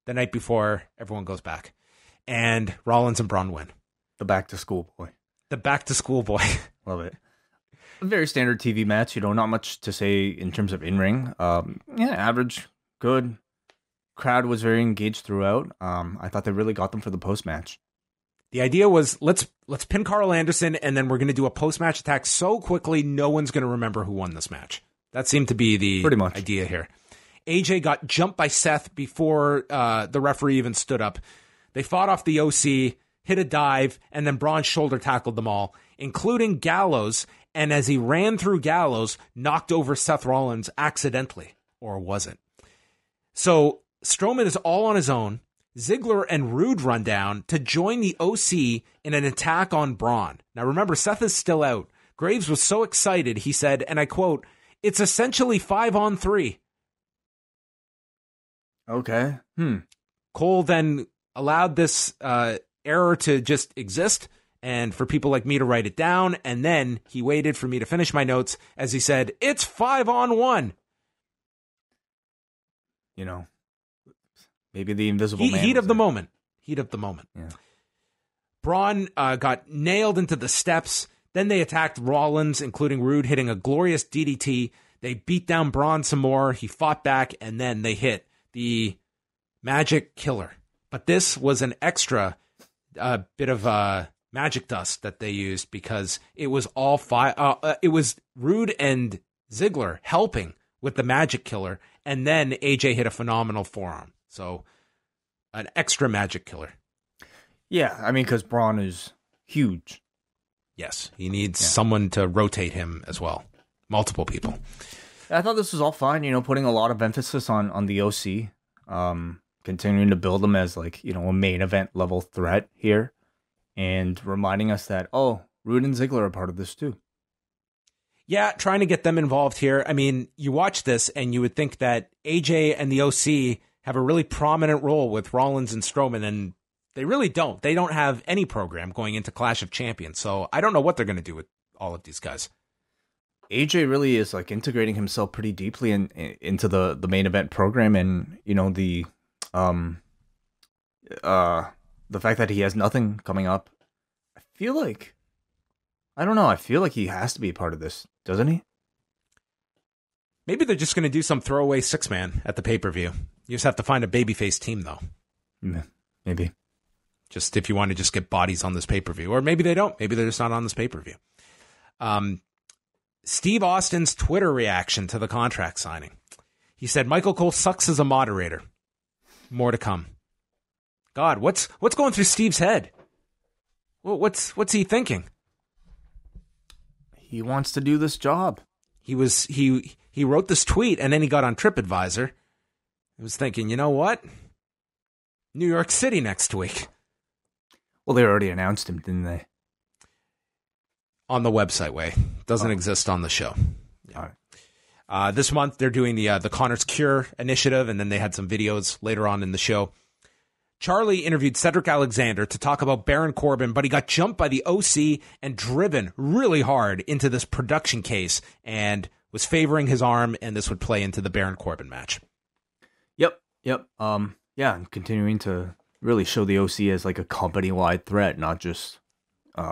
the night before everyone goes back. And Rollins and Braun win. The back-to-school boy. The back-to-school boy. Love it. A very standard TV match, not much to say in terms of in-ring. Average, good. Crowd was very engaged throughout. I thought they really got them for the post-match. The idea was, let's pin Carl Anderson, and then we're going to do a post-match attack so quickly no one's going to remember who won this match. That seemed to be the idea here. AJ got jumped by Seth before the referee even stood up. They fought off the OC, hit a dive, and then Braun shoulder tackled them all, including Gallows, and as he ran through Gallows, knocked over Seth Rollins accidentally. Or was it? So Strowman is all on his own. Ziggler and Rude run down to join the OC in an attack on Braun. Now remember, Seth is still out. Graves was so excited, he said, and I quote, "It's essentially 5-on-3. Okay. Cole then allowed this error to just exist and for people like me to write it down, and then he waited for me to finish my notes as he said, "It's 5-on-1. Maybe the invisible man. Heat of the moment. Heat of the moment. Yeah. Braun got nailed into the steps. Then they attacked Rollins, including Rude hitting a glorious DDT. They beat down Braun some more. He fought back, and then they hit the Magic Killer. But this was an extra bit of magic dust that they used because it was all it was Rude and Ziggler helping with the Magic Killer, and then AJ hit a phenomenal forearm. So, an extra Magic Killer. Yeah, I mean, because Braun is huge. Yes, he needs someone to rotate him as well. Multiple people. I thought this was all fine, putting a lot of emphasis on the OC, continuing to build them as, a main event level threat here, and reminding us that, Rude and Ziggler are part of this too. Yeah, trying to get them involved here. I mean, you watch this and you would think that AJ and the OC have a really prominent role with Rollins and Strowman, and they really don't. They don't have any program going into Clash of Champions, so I don't know what they're going to do with all of these guys. AJ really is integrating himself pretty deeply into the main event program, and the fact that he has nothing coming up. I feel like he has to be a part of this, doesn't he? Maybe they're just going to do some throwaway 6-man at the pay-per-view. You just have to find a babyface team, though. Maybe. Just if you want to just get bodies on this pay-per-view. Or maybe they don't. Maybe they're just not on this pay-per-view. Steve Austin's Twitter reaction to the contract signing. He said, "Michael Cole sucks as a moderator." More to come. God, what's going through Steve's head? What's he thinking? He wants to do this job. He wrote this tweet, and then he got on TripAdvisor. He was thinking, you know what? New York City next week. Well, they already announced him, didn't they? On the website way. Doesn't exist on the show. Yeah. All right. This month, they're doing the Connor's Cure initiative, and then they had some videos later on in the show. Charlie interviewed Cedric Alexander to talk about Baron Corbin, but he got jumped by the OC and driven really hard into this production case and was favoring his arm, and this would play into the Baron Corbin match. Yep. And continuing to really show the OC as a company-wide threat, not just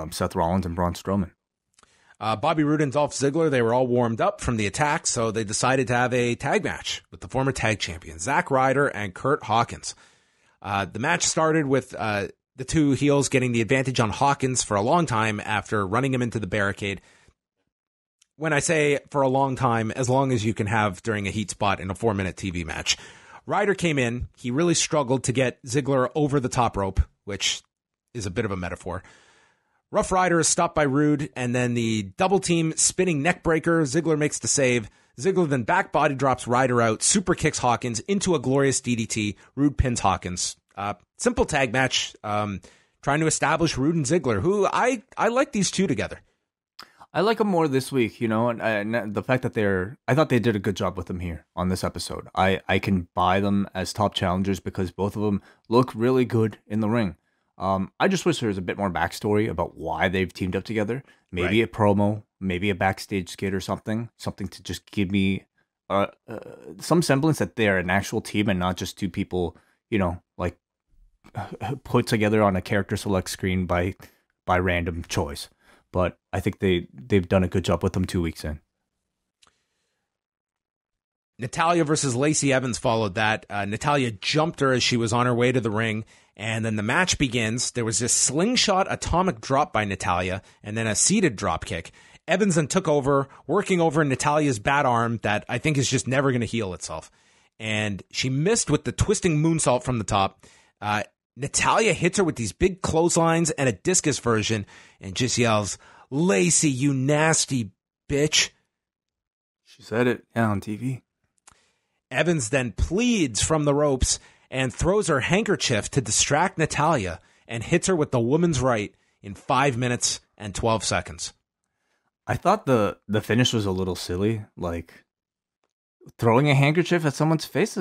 Seth Rollins and Braun Strowman. Bobby Roode and Dolph Ziggler, they were all warmed up from the attack, so they decided to have a tag match with the former tag champions, Zack Ryder and Curt Hawkins. The match started with the two heels getting the advantage on Hawkins for a long time after running him into the barricade. When I say for a long time, as long as you can have during a heat spot in a 4-minute TV match. Ryder came in. He really struggled to get Ziggler over the top rope, which is a bit of a metaphor. Rough Ryder is stopped by Rude, and then the double team spinning neck breaker. Ziggler makes the save. Ziggler then back body drops Ryder out, super kicks Hawkins into a glorious DDT. Rude pins Hawkins. Simple tag match, trying to establish Rude and Ziggler, who I like these two together. I like them more this week, and the fact that I thought they did a good job with them here on this episode. I can buy them as top challengers because both of them look really good in the ring. I just wish there was a bit more backstory about why they've teamed up together. Maybe a promo, maybe a backstage skit or something to just give me some semblance that they're an actual team and not just two people, like put together on a character select screen by random choice. But I think they've done a good job with them 2 weeks in. Natalya versus Lacey Evans followed that. Natalya jumped her as she was on her way to the ring, and then the match begins. There was this slingshot atomic drop by Natalya, and then a seated drop kick. Evans then took over, working over Natalya's bad arm that I think is just never going to heal itself. And she missed with the twisting moonsault from the top. Natalya hits her with these big clotheslines and a discus version and just yells, "Lacey, you nasty bitch." She said it, on TV. Evans then pleads from the ropes and throws her handkerchief to distract Natalya and hits her with the woman's right in 5 minutes and 12 seconds. I thought the finish was a little silly. Like, throwing a handkerchief at someone's face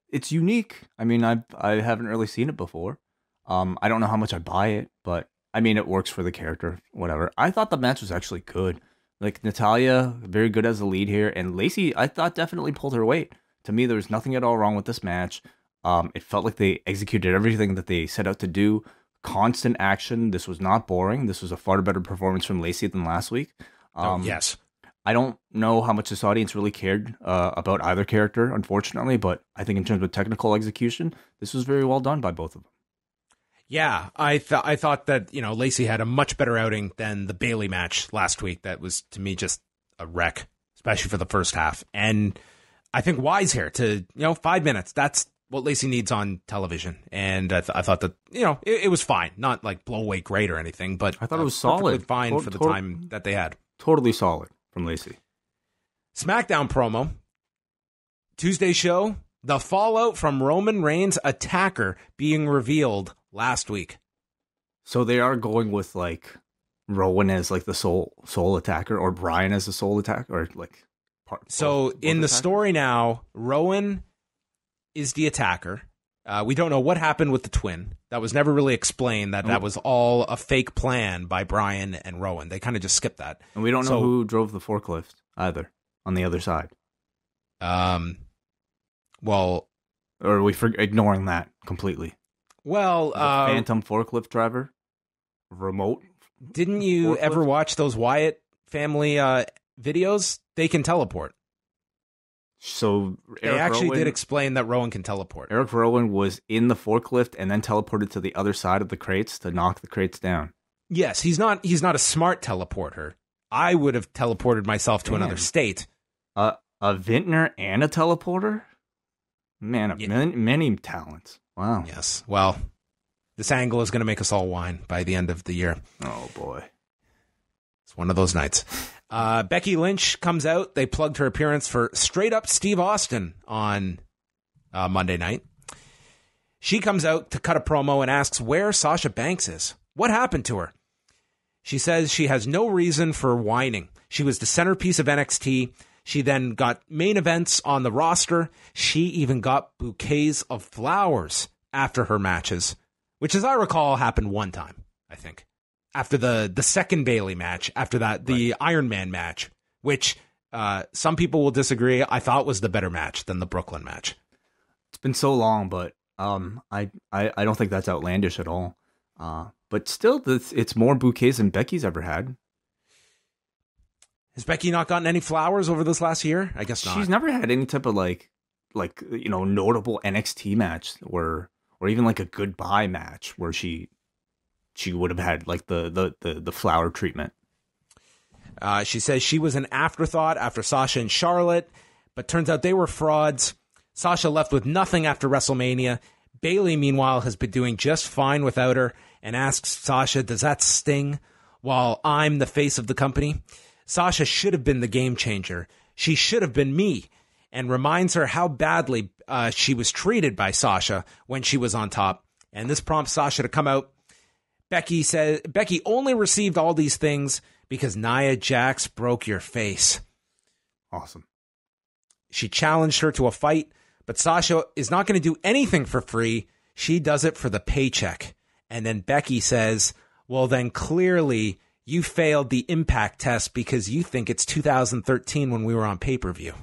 it's unique. I mean, I haven't really seen it before. I don't know how much I buy it, but I mean, it works for the character, whatever. I thought the match was actually good. Like, Natalya, very good as the lead here. And Lacey, I thought, definitely pulled her weight. To me, there was nothing at all wrong with this match. It felt like they executed everything that they set out to do. Constant action. This was not boring. This was a far better performance from Lacey than last week. Yes. I don't know how much this audience really cared about either character, unfortunately. But I think in terms of technical execution, this was very well done by both of them. Yeah, I thought that, Lacey had a much better outing than the Bayley match last week. That was, to me, just a wreck, especially for the first half. And I think Wai's here to, 5 minutes. That's what Lacey needs on television. And I thought that, it was fine. Not like blow away great or anything, but I thought it was solid. Fine for the time that they had. Totally solid from Lacey. SmackDown promo. Tuesday show. The fallout from Roman Reigns' attacker being revealed last week. So they are going with like Rowan as like the sole attacker, or Brian as the sole attacker, or like so in the story now, Rowan is the attacker. We don't know what happened with the twin. That was never really explained. That was all a fake plan by Brian and Rowan. They kind of just skipped that. And we don't know who drove the forklift either on the other side. Well, or are we ignoring that completely? Well, phantom forklift driver, remote. Didn't you ever watch those Wyatt family videos? They can teleport. So they actually did explain that Rowan can teleport. Eric Rowan was in the forklift and then teleported to the other side of the crates to knock the crates down. Yes, he's not a smart teleporter. I would have teleported myself to another state. A vintner and a teleporter? Man of many talents. Wow. Yes. Well, this angle is going to make us all whine by the end of the year. Oh, boy. It's one of those nights. Becky Lynch comes out. They plugged her appearance for Straight Up Steve Austin on Monday night. She comes out to cut a promo and asks where Sasha Banks is. What happened to her? She says she has no reason for whining. She was the centerpiece of NXT. She then got main events on the roster. She even got bouquets of flowers after her matches, which, as I recall, happened one time, I think. After the second Bayley match, after that, the Iron Man match, which some people will disagree, I thought was the better match than the Brooklyn match. It's been so long, but I don't think that's outlandish at all. But still, it's more bouquets than Becky's ever had. Has Becky not gotten any flowers over this last year? I guess not. She's never had any type of like notable NXT match or even like a goodbye match where she would have had like the flower treatment. She says she was an afterthought after Sasha and Charlotte, but turns out they were frauds. Sasha left with nothing after WrestleMania. Bayley, meanwhile, has been doing just fine without her and asks Sasha, does that sting while I'm the face of the company? Sasha should have been the game changer. She should have been me, and reminds her how badly she was treated by Sasha when she was on top. And this prompts Sasha to come out. Becky says Becky only received all these things because Nia Jax broke your face. Awesome. She challenged her to a fight, but Sasha is not going to do anything for free. She does it for the paycheck. And then Becky says, well, then clearly you failed the impact test because you think it's 2013 when we were on pay-per-view.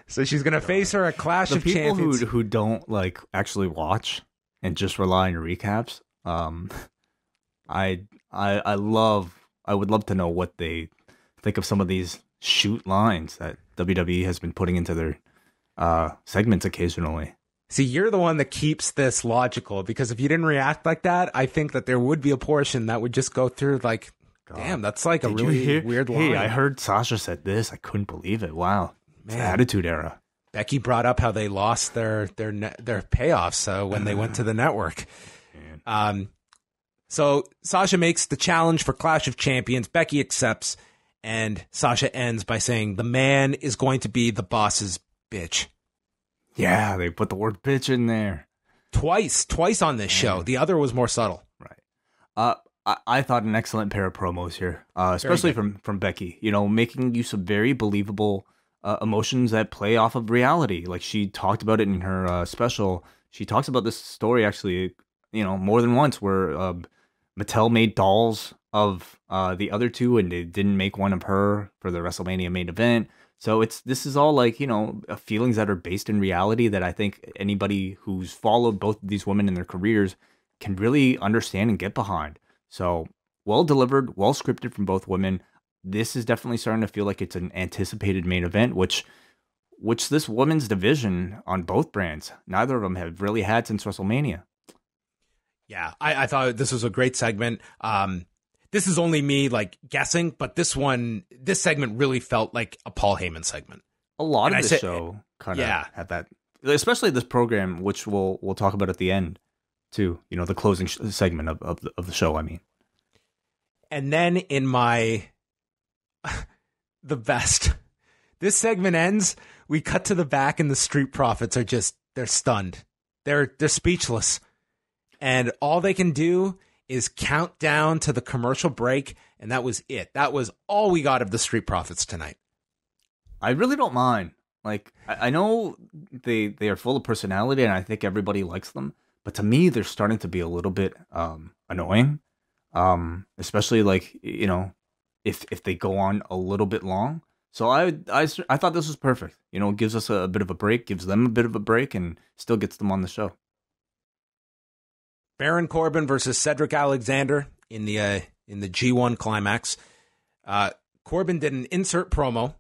So she's going to face her at Clash of Champions. The people who don't like actually watch and just rely on recaps, I would love to know what they think of some of these shoot lines that WWE has been putting into their segments occasionally. See, you're the one that keeps this logical, because if you didn't react like that, I think that there would be a portion that would just go through like, God, damn, that's like a really weird line. Hey, I heard Sasha said this. I couldn't believe it. Wow. Man. It's the Attitude Era. Becky brought up how they lost their payoffs when they went to the network. So Sasha makes the challenge for Clash of Champions. Becky accepts, and Sasha ends by saying the man is going to be the boss's bitch. Yeah, they put the word bitch in there. Twice on this show. The other was more subtle. Right. I thought an excellent pair of promos here, especially from Becky. You know, making use of very believable emotions that play off of reality. Like she talked about it in her special. She talks about this story actually, you know, more than once, where Mattel made dolls of the other two, and they didn't make one of her for the WrestleMania main event. So this is all like, you know, feelings that are based in reality that I think anybody who's followed both of these women in their careers can really understand and get behind. So well delivered, well scripted from both women. This is definitely starting to feel like it's an anticipated main event, which this women's division on both brands, neither of them have really had since WrestleMania. Yeah, I thought this was a great segment. This is only me like guessing, but this segment really felt like a Paul Heyman segment. A lot of the show kind of had that, especially this program, which we'll talk about at the end too. You know, the closing segment of the show. I mean, and then in my the best, this segment ends. We cut to the back, and the Street Profits are they're stunned. They're speechless, and all they can do is count down to the commercial break, and that was it. That was all we got of the Street Profits tonight. I really don't mind. Like, I know they are full of personality, and I think everybody likes them, but to me, they're starting to be a little bit annoying, especially like, you know, if they go on a little bit long. So I thought this was perfect. You know, it gives us a bit of a break, gives them a bit of a break, and still gets them on the show. Baron Corbin versus Cedric Alexander in the G1 climax. Corbin did an insert promo.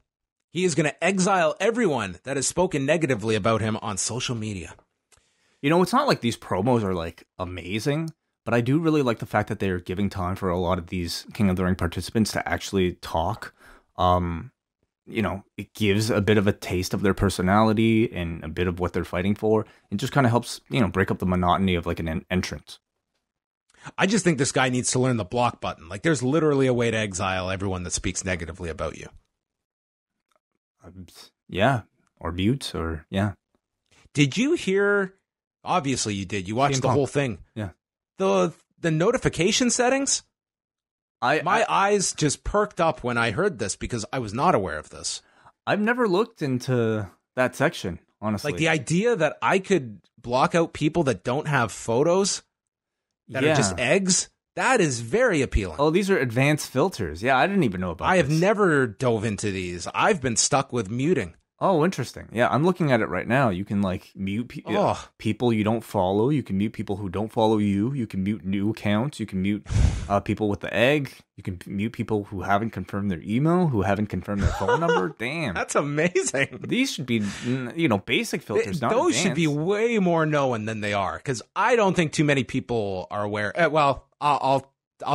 He is going to exile everyone that has spoken negatively about him on social media. You know, it's not like these promos are like amazing, but I do really like the fact that they're giving time for a lot of these King of the Ring participants to actually talk. You know, it gives a bit of a taste of their personality and a bit of what they're fighting for. It just kind of helps, you know, break up the monotony of like an entrance. I just think this guy needs to learn the block button. Like, there's literally a way to exile everyone that speaks negatively about you. Yeah, or mute, or yeah. Did you hear? Obviously, you did. You watched the whole thing. Yeah. The notification settings. My eyes just perked up when I heard this because I was not aware of this. I've never looked into that section, honestly. Like the idea that I could block out people that don't have photos that are just eggs, that is very appealing. Oh, these are advanced filters. Yeah, I didn't even know about this. I have never dove into these. I've been stuck with muting. Oh, interesting. Yeah, I'm looking at it right now. You can like mute people you don't follow. You can mute people who don't follow you. You can mute new accounts. You can mute people with the egg. You can mute people who haven't confirmed their email, who haven't confirmed their phone number. Damn. That's amazing. These should be, you know, basic filters, not those advanced. Should be way more known than they are, because I don't think too many people are aware. Well, I'll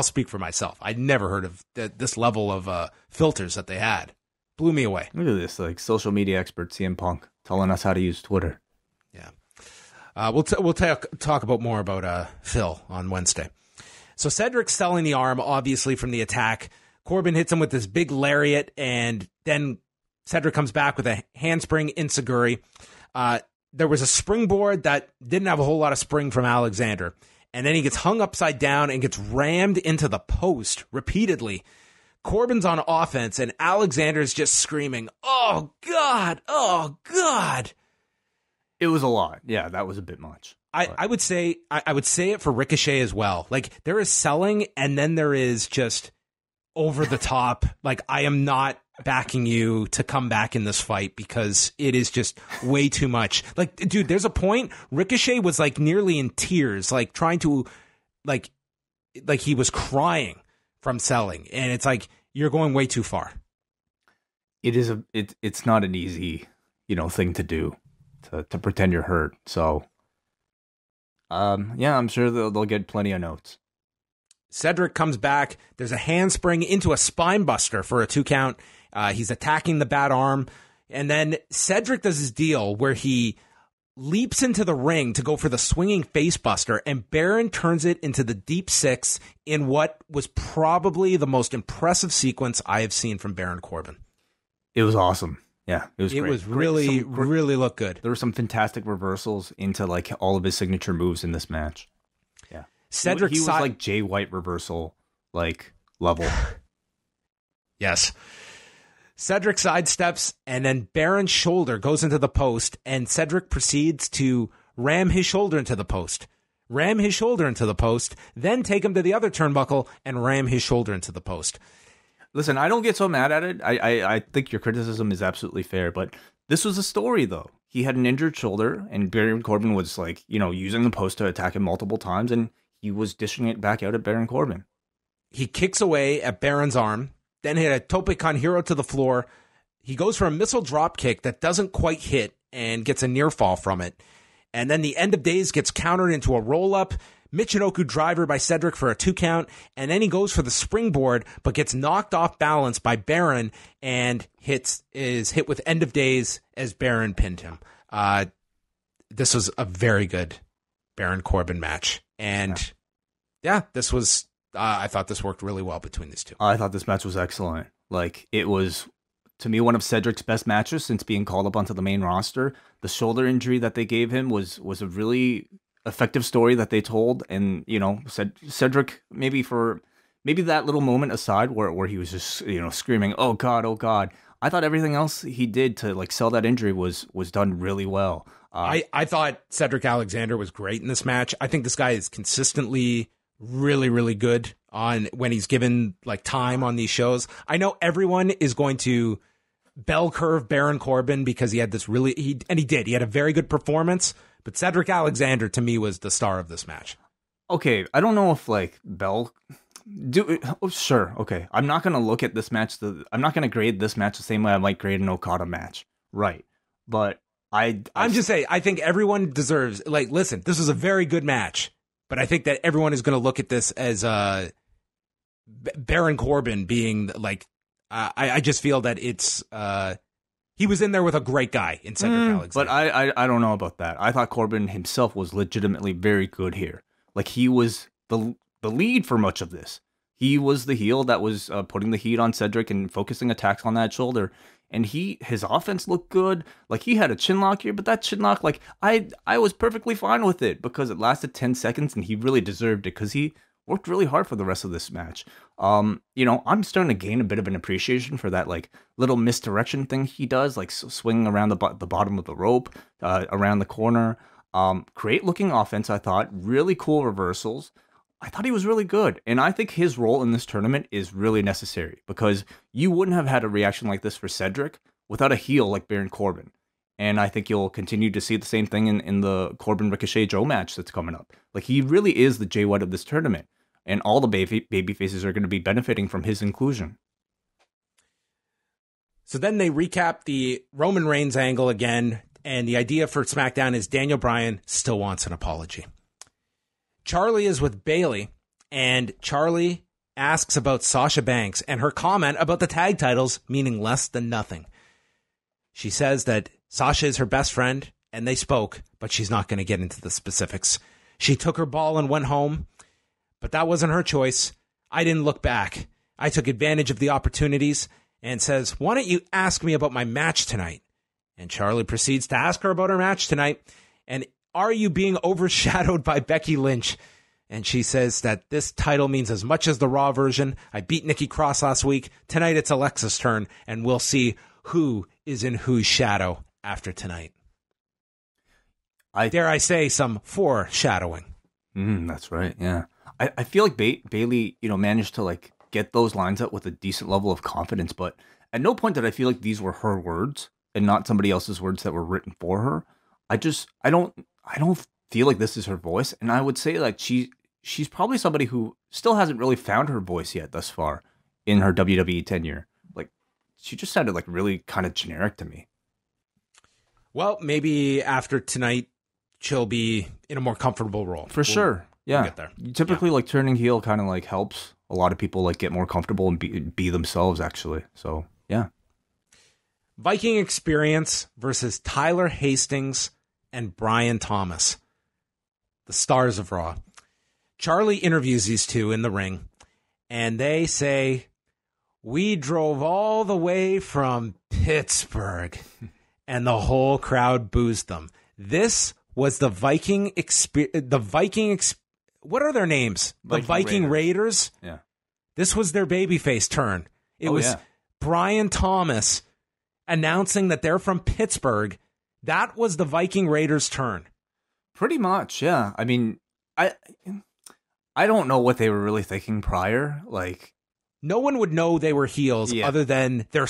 speak for myself. I'd never heard of this level of filters that they had. Blew me away. Look at this, like social media expert CM Punk telling us how to use Twitter. Yeah, we'll talk about more about Phil on Wednesday. So Cedric's selling the arm, obviously, from the attack. Corbin hits him with this big lariat, and then Cedric comes back with a handspring enziguri. There was a springboard that didn't have a whole lot of spring from Alexander, and then he gets hung upside down and gets rammed into the post repeatedly. Corbin's on offense, and Alexander's just screaming, "Oh, God! Oh, God!" It was a lot. Yeah, that was a bit much. I would say it for Ricochet as well. Like, there is selling, and then there is just over the top. Like, I am not backing you to come back in this fight because it is just way too much. Like, dude, there's a point Ricochet was like nearly in tears, like trying to like he was crying from selling, and it's like, you're going way too far. It's not an easy, thing to do, to pretend you're hurt. So yeah, I'm sure they'll get plenty of notes. Cedric comes back. There's a handspring into a spine buster for a 2 count. He's attacking the bad arm. And then Cedric does his deal where he leaps into the ring to go for the swinging face buster, and Baron turns it into the deep 6 in what was probably the most impressive sequence I have seen from Baron Corbin. It was awesome. Yeah, it was great. It was really, really looked good. There were some fantastic reversals into like all of his signature moves in this match. Yeah. Cedric he was like Jay White reversal, like, level. Yes. Cedric sidesteps, and then Baron's shoulder goes into the post, and Cedric proceeds to ram his shoulder into the post. Then take him to the other turnbuckle and ram his shoulder into the post. Listen, I don't get so mad at it. I think your criticism is absolutely fair, but this was a story, though. He had an injured shoulder, and Baron Corbin was, like, using the post to attack him multiple times, and he was dishing it back out at Baron Corbin. He kicks away at Baron's arm, then hit a Tope Con Hero to the floor. He goes for a missile drop kick that doesn't quite hit and gets a near fall from it. And then the End of Days gets countered into a roll-up. Michinoku driver by Cedric for a 2 count. And then he goes for the springboard, but gets knocked off balance by Baron and is hit with End of Days as Baron pinned him. This was a very good Baron Corbin match. And yeah, this was... I thought this worked really well between these two. I thought this match was excellent. Like, it was, to me, one of Cedric's best matches since being called up onto the main roster. The shoulder injury that they gave him was a really effective story that they told. And, Cedric, maybe that little moment aside where he was just, screaming, "Oh God, oh God." I thought everything else he did to, like, sell that injury was done really well. I thought Cedric Alexander was great in this match. I think this guy is consistently really, really good on when he's given like time on these shows. I know everyone is going to bell curve Baron Corbin because he had this he had a very good performance, but Cedric Alexander to me was the star of this match. Okay, I don't know if like sure, okay. I'm not going to look at this match I'm not going to grade this match the same way I might grade an Okada match. Right. But I'm just saying, I think everyone deserves, like, listen, this was a very good match. But I think that everyone is going to look at this as Baron Corbin being like, I just feel that it's he was in there with a great guy in Cedric Alexander. But I don't know about that. I thought Corbin himself was legitimately very good here. Like, he was the lead for much of this. He was the heel that was putting the heat on Cedric and focusing attacks on that shoulder. And his offense looked good. Like, he had a chin lock here, but that chin lock, like, I was perfectly fine with it because it lasted 10 seconds and he really deserved it because he worked really hard for the rest of this match. I'm starting to gain a bit of an appreciation for that, like, little misdirection thing he does, like swinging around the bottom of the rope, around the corner. Great looking offense, I thought. Really cool reversals. I thought he was really good, and I think his role in this tournament is really necessary because you wouldn't have had a reaction like this for Cedric without a heel like Baron Corbin. And I think you'll continue to see the same thing in the Corbin Ricochet Joe match that's coming up. Like, he really is the Jay White of this tournament, and all the baby faces are going to be benefiting from his inclusion. So then they recap the Roman Reigns angle again, and the idea for SmackDown is Daniel Bryan still wants an apology. Charlie is with Bayley, and Charlie asks about Sasha Banks and her comment about the tag titles meaning less than nothing. She says that Sasha is her best friend, and they spoke, but she's not going to get into the specifics. She took her ball and went home, but that wasn't her choice. I didn't look back. I took advantage of the opportunities and says, "Why don't you ask me about my match tonight?" And Charlie proceeds to ask her about her match tonight, and are you being overshadowed by Becky Lynch? And she says that this title means as much as the Raw version. I beat Nikki Cross last week. Tonight it's Alexa's turn, and we'll see who is in whose shadow after tonight. dare I say, some foreshadowing. That's right. Yeah. I feel like Bayley, managed to like get those lines out with a decent level of confidence, but at no point did I feel like these were her words and not somebody else's words that were written for her. I don't feel like this is her voice, and I would say like she's probably somebody who still hasn't really found her voice yet thus far in her WWE tenure. Like, she just sounded like really kind of generic to me. Well, maybe after tonight she'll be in a more comfortable role. For sure. Yeah. We'll get there. Typically, like, turning heel kind of like helps a lot of people like get more comfortable and be themselves, actually. So, yeah. Viking Experience versus Tyler Hastings and Brian Thomas, the stars of Raw. Charlie interviews these two in the ring, and they say, "We drove all the way from Pittsburgh," and the whole crowd boos them. This was the Viking what are their names? The Viking Raiders. Yeah. This was their babyface turn. It was Brian Thomas announcing that they're from Pittsburgh. That was the Viking Raiders' turn. Pretty much, yeah. I mean, I don't know what they were really thinking prior. Like, no one would know they were heels other than they're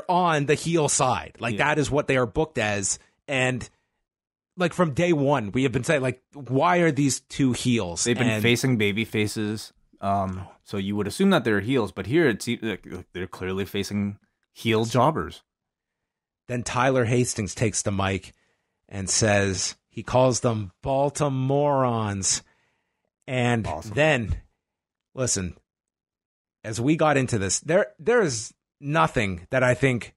on the heel side. Like, that is what they are booked as. And like from day one, we have been saying, like, why are these two heels? They've been facing baby faces. So you would assume that they're heels, but here it seems like they're clearly facing heel jobbers. Then Tyler Hastings takes the mic and says he calls them Baltimoreans. And then, listen, as we got into this, there is nothing that I think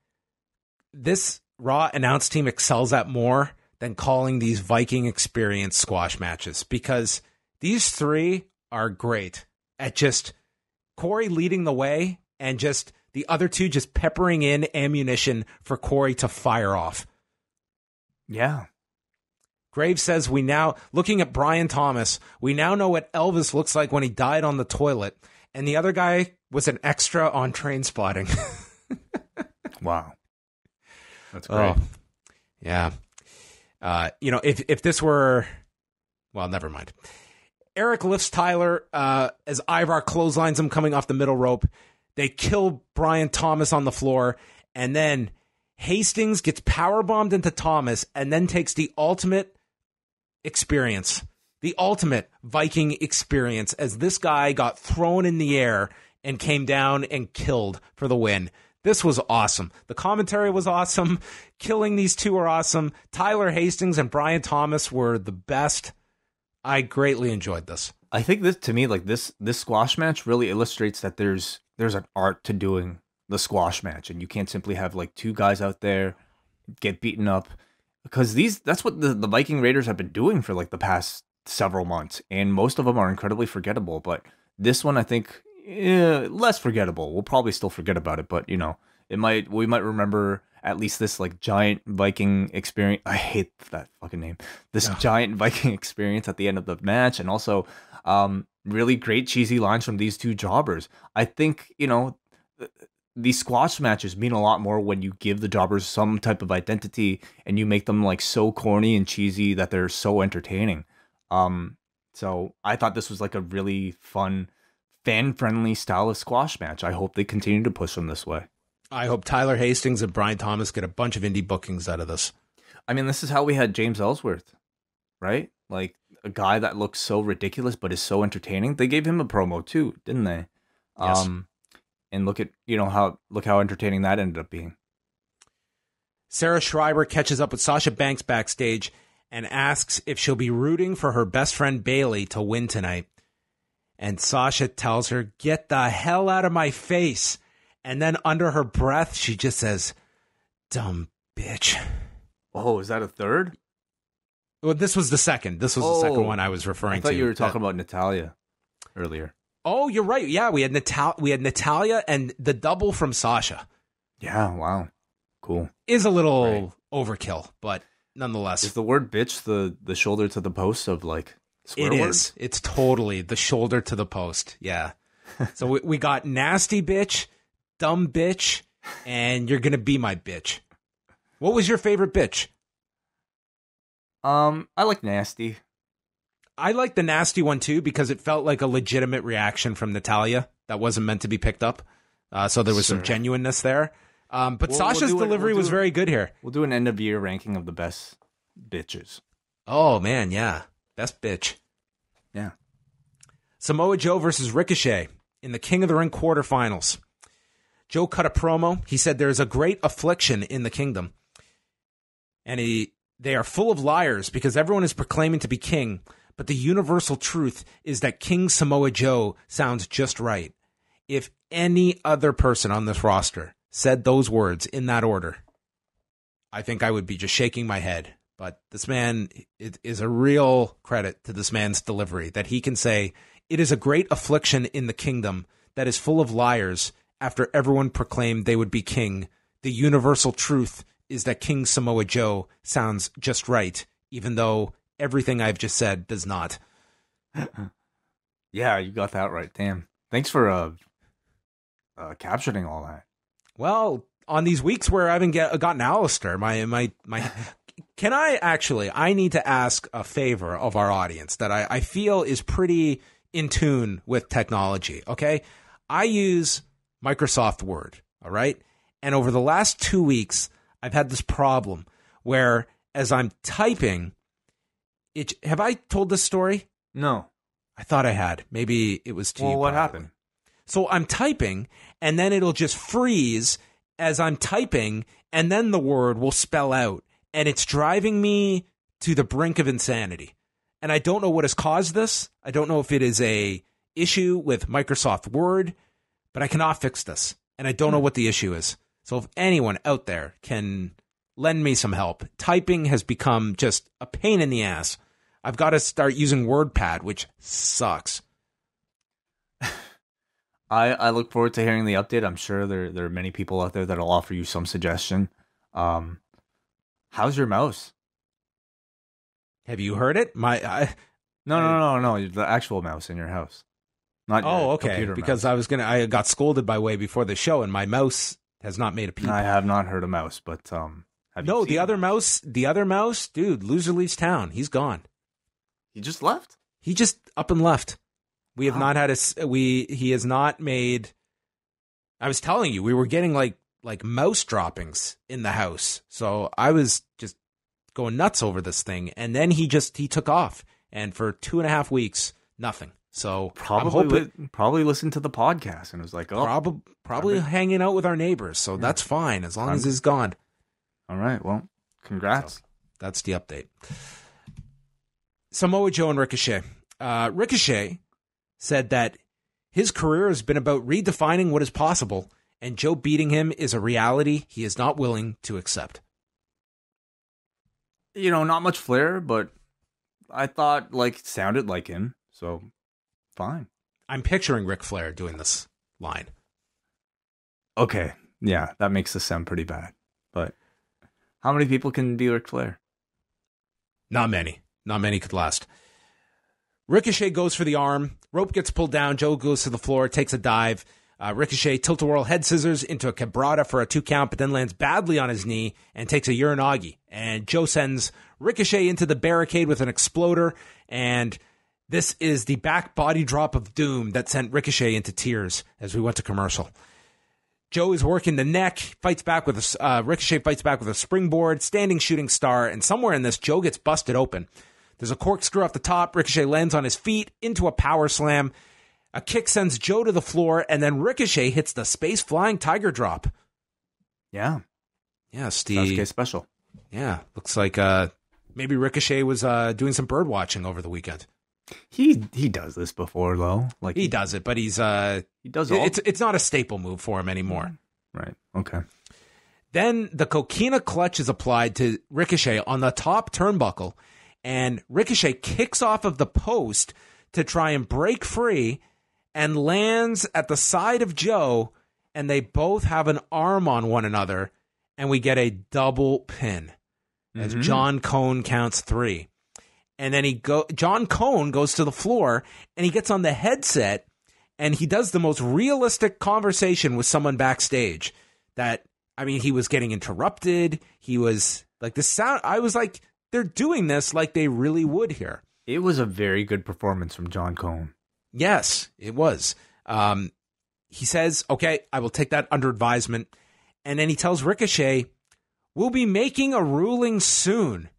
this Raw announce team excels at more than calling these Viking Experience squash matches, because these three are great at just Corey leading the way and just the other two just peppering in ammunition for Corey to fire off. Yeah. Graves says, looking at Brian Thomas, we now know what Elvis looks like when he died on the toilet. And the other guy was an extra on Train Spotting. Wow. That's great. Oh, yeah. If this were, well, never mind. Eric lifts Tyler as Ivar clotheslines him coming off the middle rope. They kill Brian Thomas on the floor, and then Hastings gets powerbombed into Thomas and then takes the ultimate experience, the ultimate Viking experience, as this guy got thrown in the air and came down and killed for the win. This was awesome. The commentary was awesome. Killing these two are awesome. Tyler Hastings and Brian Thomas were the best. I greatly enjoyed this. I think this, to me, like this squash match really illustrates that there's an art to doing the squash match, and you can't simply have like two guys out there get beaten up, because that's what the Viking Raiders have been doing for like the past several months, and most of them are incredibly forgettable. But this one, I think, less forgettable. We'll probably still forget about it, but we might remember at least this like giant Viking experience. I hate that fucking name. This giant Viking experience at the end of the match, and also really great cheesy lines from these two jobbers. I think these squash matches mean a lot more when you give the jobbers some type of identity and you make them like so corny and cheesy that they're so entertaining. So I thought this was like a really fun, fan-friendly style of squash match. I hope they continue to push them this way. I hope Tyler Hastings and Brian Thomas get a bunch of indie bookings out of this. I mean, this is how we had James Ellsworth, right? Like a guy that looks so ridiculous but is so entertaining. They gave him a promo too, didn't they? Yes. And look how entertaining that ended up being. Sarah Schreiber catches up with Sasha Banks backstage and asks if she'll be rooting for her best friend Bayley to win tonight. And Sasha tells her, "Get the hell out of my face." And then under her breath, she just says, "Dumb bitch." Oh, is that a third? Well, this was the second. This was the second one I was referring to. I thought you were talking about Natalya earlier. Oh, you're right. Yeah, we had Natalya and the double from Sasha. Yeah, wow. Cool. Is a little overkill, but nonetheless. Is the word bitch the shoulder to the post of like swear It words? is. It's totally the shoulder to the post. Yeah. So we got nasty bitch, dumb bitch, and you're going to be my bitch. What was your favorite bitch? I like nasty. I like the nasty one too because it felt like a legitimate reaction from Natalya that wasn't meant to be picked up. So there was some genuineness there. But Sasha's delivery was very good here. We'll do an end of year ranking of the best bitches. Oh man, yeah. Best bitch. Yeah. Samoa Joe versus Ricochet in the King of the Ring quarterfinals. Joe cut a promo. He said there is a great affliction in the kingdom. And they are full of liars because everyone is proclaiming to be king. But the universal truth is that King Samoa Joe sounds just right. If any other person on this roster said those words in that order, I think I would be just shaking my head. But this man, it is a real credit to this man's delivery that he can say, it is a great affliction in the kingdom that is full of liars after everyone proclaimed they would be king. The universal truth is that King Samoa Joe sounds just right, even though everything I've just said does not. Yeah, you got that right. Damn. Thanks for capturing all that. Well, on these weeks where I haven't gotten Alistair, my can I need to ask a favor of our audience that I feel is pretty in tune with technology, okay? I use Microsoft Word, all right? And over the last 2 weeks, I've had this problem where as I'm typing, have I told this story? No. I thought I had. Maybe it was to you. Well, what happened? So I'm typing, and then it'll just freeze as I'm typing, and then the word will spell out. And it's driving me to the brink of insanity. And I don't know what has caused this. I don't know if it is a issue with Microsoft Word, but I cannot fix this. And I don't know what the issue is. So if anyone out there can lend me some help, typing has become just a pain in the ass. I've got to start using WordPad, which sucks. I look forward to hearing the update. I'm sure there are many people out there that'll offer you some suggestion. How's your mouse? Have you heard it? No. The actual mouse in your house. Not your computer because mouse. I got scolded by Way before the show, and my mouse has not made a peep. I have not heard a mouse, but the other mouse, dude, loser leaves town. He's gone. He just left? He just up and left. We have not had he has not made. I was telling you, we were getting like mouse droppings in the house. So I was just going nuts over this thing. And then he took off. And for 2.5 weeks, nothing. So probably listened to the podcast and was like, oh, probably hanging out with our neighbors. So that's fine as long as he's gone. All right. Well, congrats. So that's the update. Samoa Joe and Ricochet. Ricochet said that his career has been about redefining what is possible, and Joe beating him is a reality he is not willing to accept. You know, not much flair, but I thought it sounded like him, so fine. I'm picturing Ric Flair doing this line. Okay, yeah, that makes this sound pretty bad. But how many people can be Ric Flair? Not many. Not many could last. Ricochet goes for the arm. Rope gets pulled down. Joe goes to the floor, takes a dive. Ricochet tilt-a-whirl head scissors into a cabrata for a 2 count, but then lands badly on his knee and takes a uranagi. And Joe sends Ricochet into the barricade with an exploder. And this is the back body drop of doom that sent Ricochet into tears as we went to commercial. Joe is working the neck, Ricochet fights back with a springboard, standing shooting star, and somewhere in this, Joe gets busted open. There's a corkscrew off the top. Ricochet lands on his feet into a power slam. A kick sends Joe to the floor, and then Ricochet hits the space flying tiger drop. Yeah. Yeah, Steve. Sasuke special. Yeah, looks like maybe Ricochet was doing some bird watching over the weekend. He does this before though. He does it, but he does. It's not a staple move for him anymore. Right. Okay. Then the coquina clutch is applied to Ricochet on the top turnbuckle, and Ricochet kicks off of the post to try and break free and lands at the side of Joe, and they both have an arm on one another, and we get a double pin as John Cone counts 3. And then John Cone goes to the floor, and he gets on the headset, and he does the most realistic conversation with someone backstage. He was getting interrupted. He was like, the sound, I was like, they're doing this like they really would here. It was a very good performance from John Cone. Yes, it was. He says, okay, I will take that under advisement. And then he tells Ricochet, we'll be making a ruling soon.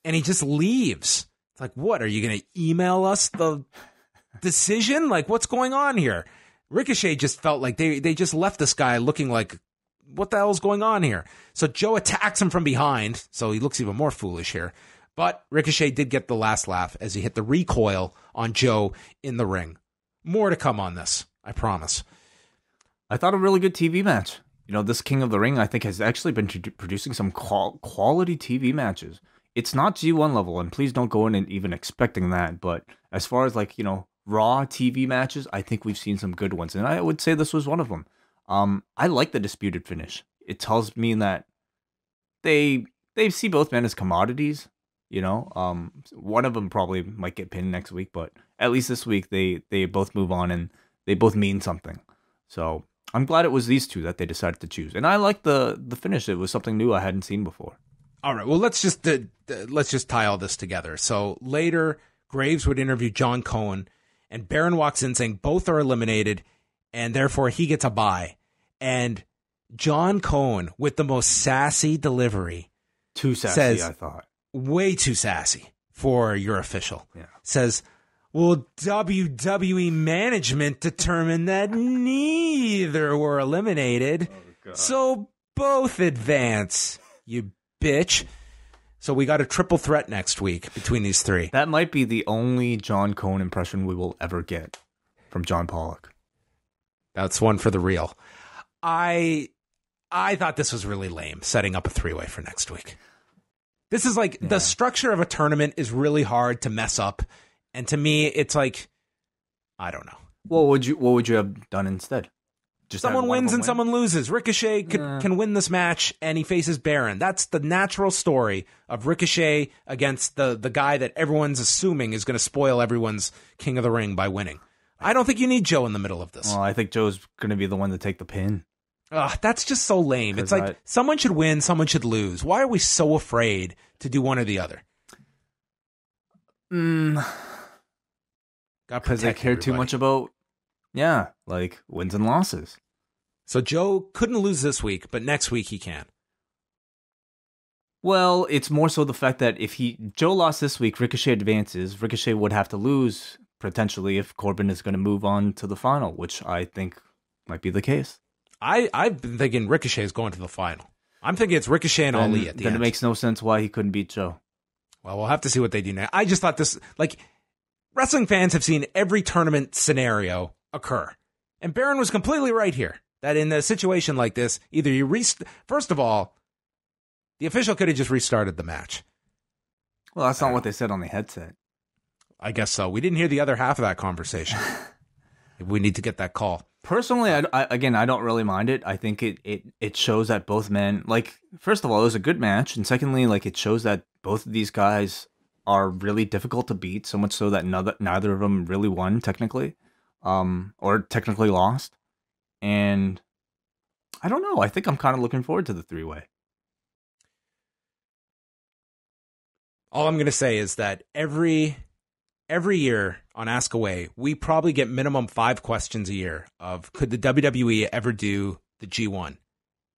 And he just leaves. It's like, what? Are you going to email us the decision? Like, what's going on here? Ricochet just felt like they just left this guy looking like, what the hell's going on here? So Joe attacks him from behind, so he looks even more foolish here. But Ricochet did get the last laugh as he hit the recoil on Joe in the ring. More to come on this, I promise. I thought a really good TV match. You know, this King of the Ring, I think, has actually been producing some quality TV matches. It's not G1 level, and please don't go in and even expecting that. But as far as, like, you know, Raw TV matches, I think we've seen some good ones. And I would say this was one of them. I like the disputed finish. It tells me that they see both men as commodities. You know, one of them probably might get pinned next week, but at least this week they both move on and they both mean something. So I'm glad it was these two that they decided to choose, and I like the finish. It was something new I hadn't seen before. All right, well let's just tie all this together. So later, Graves would interview John Cone, and Baron walks in saying both are eliminated, and therefore he gets a bye. And John Cone, with the most sassy delivery, too sassy, says, I thought. Way too sassy for your official. Yeah. Says, well, WWE management determined that neither were eliminated, so both advance, you bitch. So we got a triple threat next week between these three. That might be the only John Cone impression we will ever get from John Pollock. That's one for the real. I thought this was really lame, setting up a three-way for next week. This is like, the structure of a tournament is really hard to mess up. And to me, it's like, I don't know. What would you have done instead? Just someone wins and someone loses. Ricochet can win this match, and he faces Baron. That's the natural story of Ricochet against the guy that everyone's assuming is going to spoil everyone's King of the Ring by winning. I don't think you need Joe in the middle of this. Well, I think Joe's going to be the one to take the pin. That's just so lame. It's like someone should win, someone should lose. Why are we so afraid to do one or the other? Because I care too much about, like wins and losses. So Joe couldn't lose this week, but next week he can. Well, it's more so the fact that if Joe lost this week, Ricochet advances. Ricochet would have to lose potentially if Corbin is going to move on to the final, which I think might be the case. I've been thinking Ricochet is going to the final. I'm thinking it's Ricochet and Ali at the end. Then it makes no sense why he couldn't beat Joe. Well, we'll have to see what they do now. I just thought this, like, wrestling fans have seen every tournament scenario occur. And Baron was completely right here. That in a situation like this, either you first of all, the official could have just restarted the match. Well, that's not what they said on the headset. I guess so. We didn't hear the other half of that conversation. We need to get that call. Personally, I don't really mind it. I think it shows that both men, like, first of all, it was a good match. And secondly, like, it shows that both of these guys are really difficult to beat, so much so that neither of them really won, technically, or technically lost. And I don't know. I think I'm kind of looking forward to the three-way. All I'm going to say is that every year on Ask Away, we probably get minimum 5 questions a year of, could the WWE ever do the G1?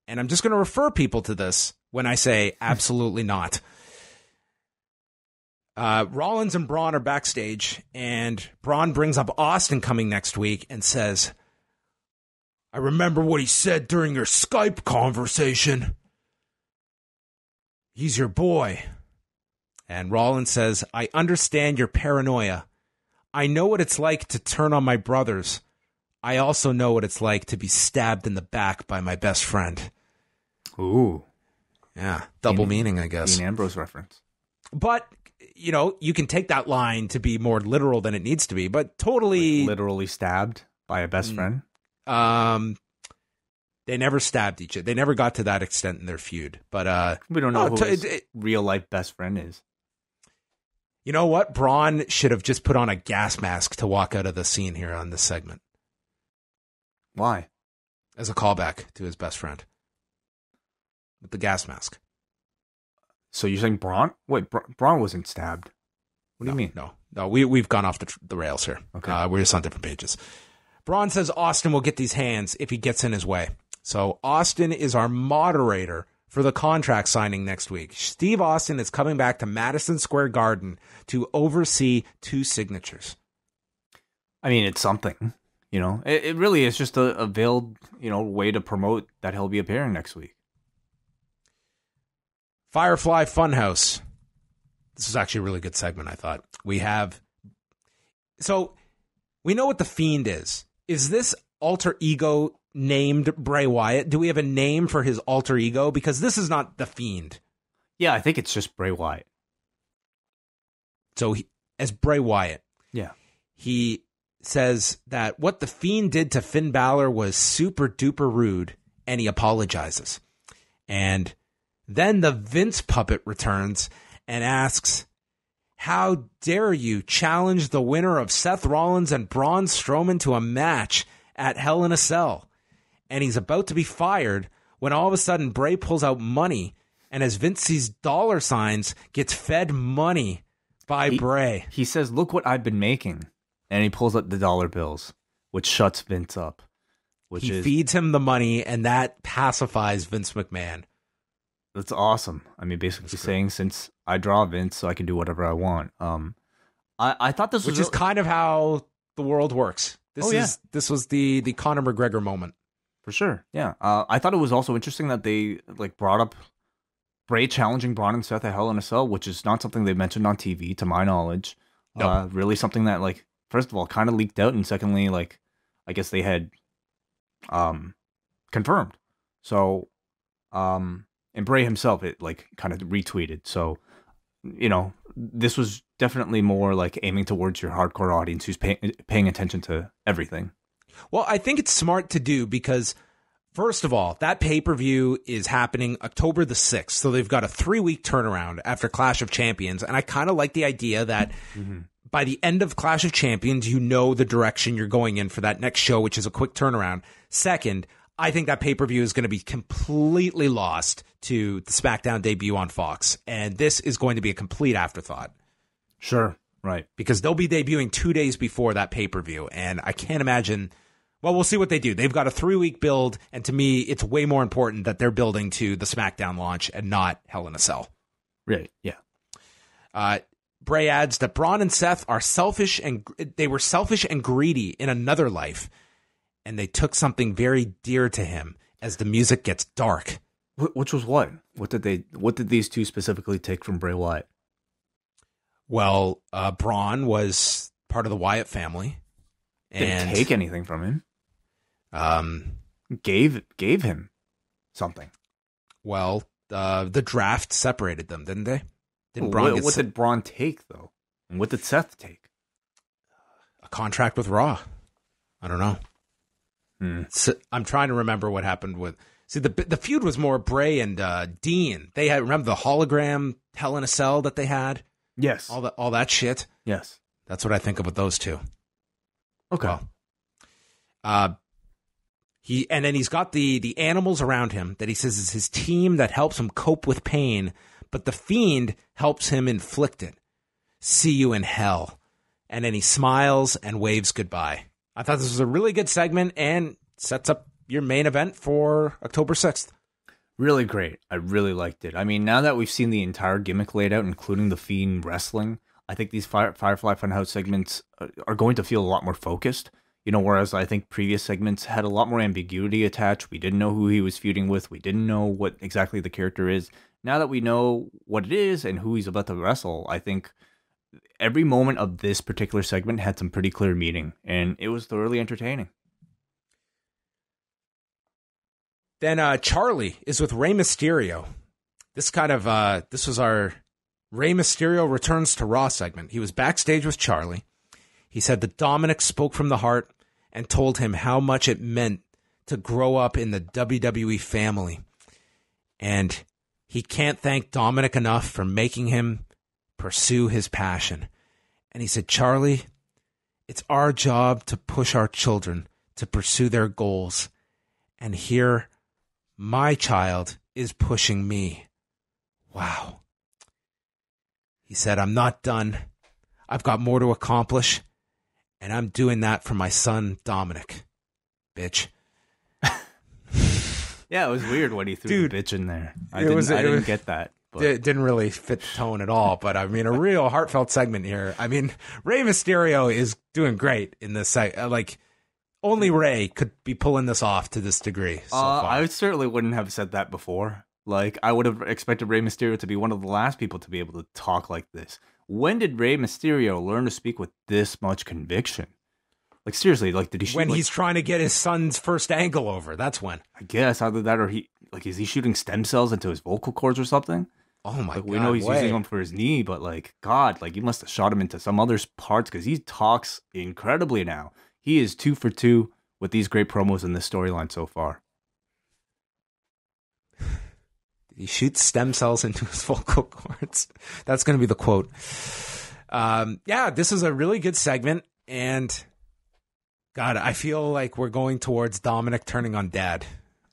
And I'm just going to refer people to this when I say absolutely not. Rollins and Braun are backstage, and Braun brings up Austin coming next week and says, I remember what he said during your Skype conversation. He's your boy. And Rollins says, I understand your paranoia. I know what it's like to turn on my brothers. I also know what it's like to be stabbed in the back by my best friend. Ooh. Yeah, double meaning, I guess. Dean Ambrose reference. But, you know, you can take that line to be more literal than it needs to be, but totally... Like literally stabbed by a best friend? They never stabbed each other. They never got to that extent in their feud. But we don't know who his real-life best friend is. You know what? Braun should have just put on a gas mask to walk out of the scene here on this segment. Why? As a callback to his best friend. With the gas mask. So you're saying Braun? Wait, Braun wasn't stabbed. What do you mean? No, we've gone off the rails here. Okay. We're just on different pages. Braun says Austin will get these hands if he gets in his way. So Austin is our moderator for the contract signing next week. Steve Austin is coming back to Madison Square Garden to oversee 2 signatures. I mean, it's something. You know, it really is just a veiled, way to promote that he'll be appearing next week. Firefly Funhouse. This is actually a really good segment, I thought. We know what the Fiend is. Is this alter ego named Bray Wyatt? Do we have a name for his alter ego? Because this is not the Fiend. Yeah, I think it's just Bray Wyatt. So as Bray Wyatt. Yeah. He says that what the Fiend did to Finn Balor was super duper rude, and he apologizes. And then the Vince puppet returns and asks, how dare you challenge the winner of Seth Rollins and Braun Strowman to a match at Hell in a Cell? And he's about to be fired when all of a sudden Bray pulls out money, and as Vince sees dollar signs, gets fed money by Bray. He says, look what I've been making. And he pulls out the dollar bills, which shuts Vince up. He feeds him the money, and that pacifies Vince McMahon. That's awesome. I mean, basically saying, since I draw Vince, so I can do whatever I want. I thought this was... Which is kind of how the world works. This was the Conor McGregor moment. For sure, yeah. I thought it was also interesting that they brought up Bray challenging Braun and Seth at Hell in a Cell, which is not something they mentioned on TV, to my knowledge. No. Really something that, first of all, kind of leaked out, and secondly, I guess they had confirmed. So, and Bray himself, it kind of retweeted. So, this was definitely more aiming towards your hardcore audience who's paying attention to everything. Well, I think it's smart to do because, first of all, that pay-per-view is happening October the 6th. So they've got a 3-week turnaround after Clash of Champions. And I kind of like the idea that by the end of Clash of Champions, you know the direction you're going in for that next show, which is a quick turnaround. Second, I think that pay-per-view is going to be completely lost to the SmackDown debut on Fox. And this is going to be a complete afterthought. Sure, right. Because they'll be debuting 2 days before that pay-per-view. And I can't imagine... Well, we'll see what they do. They've got a 3-week build, and to me, it's way more important that they're building to the SmackDown launch and not Hell in a Cell. Right, yeah. Bray adds that Braun and Seth are selfish, and they were selfish and greedy in another life, and they took something very dear to him as the music gets dark. Which was what? What did these two specifically take from Bray Wyatt? Well, Braun was part of the Wyatt family. Didn't take anything from him. Gave him something. Well, the draft separated them, didn't they? What did Braun take, though? And what did Seth take? A contract with Raw. I don't know. So, I'm trying to remember what happened with... See, the feud was more Bray and Dean. They had, remember the hologram Hell in a Cell that they had? Yes. All that shit? Yes. That's what I think of with those two. Okay. Well, he's got the animals around him that he says is his team that helps him cope with pain, but the Fiend helps him inflict it. See you in hell. And then he smiles and waves goodbye. I thought this was a really good segment and sets up your main event for October 6th. Really great. I really liked it. I mean, now that we've seen the entire gimmick laid out, including the Fiend wrestling, I think these Firefly Funhouse segments are going to feel a lot more focused. Whereas I think previous segments had a lot more ambiguity attached. We didn't know who he was feuding with. We didn't know what exactly the character is. Now that we know what it is and who he's about to wrestle, I think every moment of this particular segment had some pretty clear meaning, and it was thoroughly entertaining. Then Charlie is with Rey Mysterio. This was our Rey Mysterio returns to Raw segment. He was backstage with Charlie. He said that Dominic spoke from the heart and told him how much it meant to grow up in the WWE family. And he can't thank Dominic enough for making him pursue his passion. And he said, Charlie, it's our job to push our children to pursue their goals. And here, my child is pushing me. Wow. He said, "I'm not done. I've got more to accomplish, and I'm doing that for my son, Dominic. Bitch." Yeah, it was weird when he threw the bitch in there. I didn't get that. But. It didn't really fit the tone at all, but I mean, a real heartfelt segment here. I mean, Rey Mysterio is doing great in this. Like, only Rey could be pulling this off to this degree. So far. I certainly wouldn't have said that before. Like, I would have expected Rey Mysterio to be one of the last people to be able to talk like this. When did Rey Mysterio learn to speak with this much conviction? Like, seriously, like, did he shoot? When he's trying to get his son's first angle over, that's when. I guess either that or is he shooting stem cells into his vocal cords or something? Oh my God! We know he's using them for his knee, but like, God, like, you must have shot him into some other parts because he talks incredibly now. He is 2 for 2 with these great promos in this storyline so far. He shoots stem cells into his vocal cords. That's going to be the quote. Yeah, this is a really good segment, and God, I feel like we're going towards Dominic turning on Dad.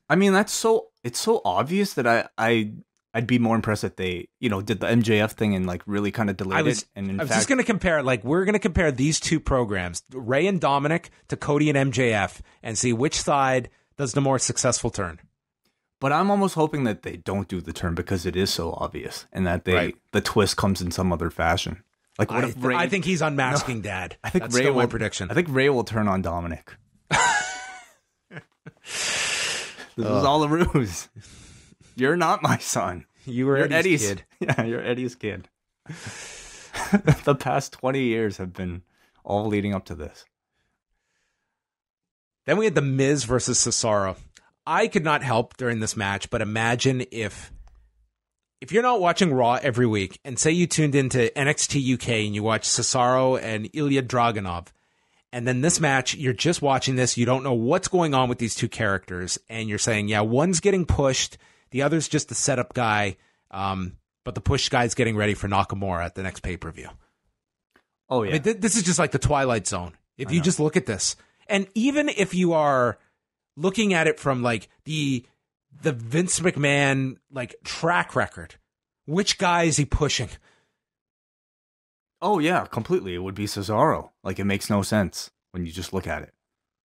I mean, it's so obvious that I'd be more impressed if they, did the MJF thing and like really kind of delayed it. And I was just going to compare, like, we're going to compare these two programs, Rey and Dominic, to Cody and MJF, and see which side does the more successful turn. But I'm almost hoping that they don't do the turn because it is so obvious, and that the twist comes in some other fashion. Like, what if Rey? I think he's unmasking Dad. I think that's Rey still my prediction. I think Rey will turn on Dominic. This was all a ruse. You're not my son. You're Eddie's kid. Yeah, you're Eddie's kid. The past 20 years have been all leading up to this. Then we had The Miz versus Cesaro. I could not help during this match, but imagine if you're not watching Raw every week, and say you tuned into NXT UK and you watch Cesaro and Ilya Dragunov, and then this match, you're just watching this, you don't know what's going on with these two characters, and you're saying, yeah, one's getting pushed, the other's just the setup guy, but the push guy's getting ready for Nakamura at the next pay-per-view. Oh, yeah. I mean, this is just like the Twilight Zone. If you just look at this, and even if you are looking at it from like the Vince McMahon like track record, which guy is he pushing? Oh yeah, completely. It would be Cesaro. Like, it makes no sense when you just look at it.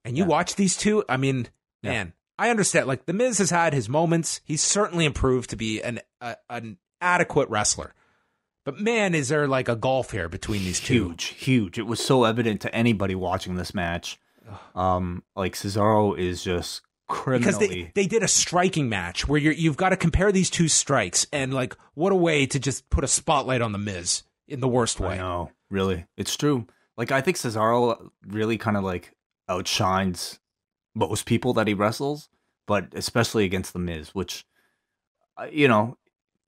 And you watch these two, I mean, man, I understand. Like, The Miz has had his moments. He's certainly improved to be an adequate wrestler. But man, is there like a gulf here between these two? Huge. It was so evident to anybody watching this match. Like, Cesaro is just criminally, because they did a striking match where you've got to compare these two strikes, and like, what a way to just put a spotlight on The Miz in the worst way. I know, really, it's true. Like, I think Cesaro really kind of like outshines most people that he wrestles, but especially against The Miz, which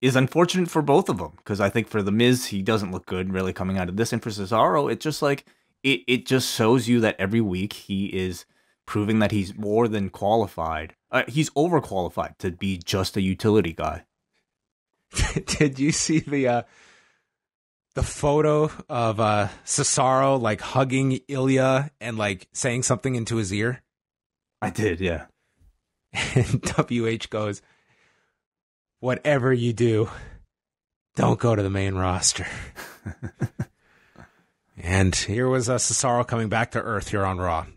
is unfortunate for both of them, because I think for The Miz, he doesn't look good really coming out of this, and for Cesaro, it just like it just shows you that every week he is proving that he's more than qualified. He's overqualified to be just a utility guy. Did you see the photo of Cesaro like hugging Ilya and like saying something into his ear? I did, yeah. And WH goes, "Whatever you do, don't go to the main roster." And here was Cesaro coming back to earth here on Raw.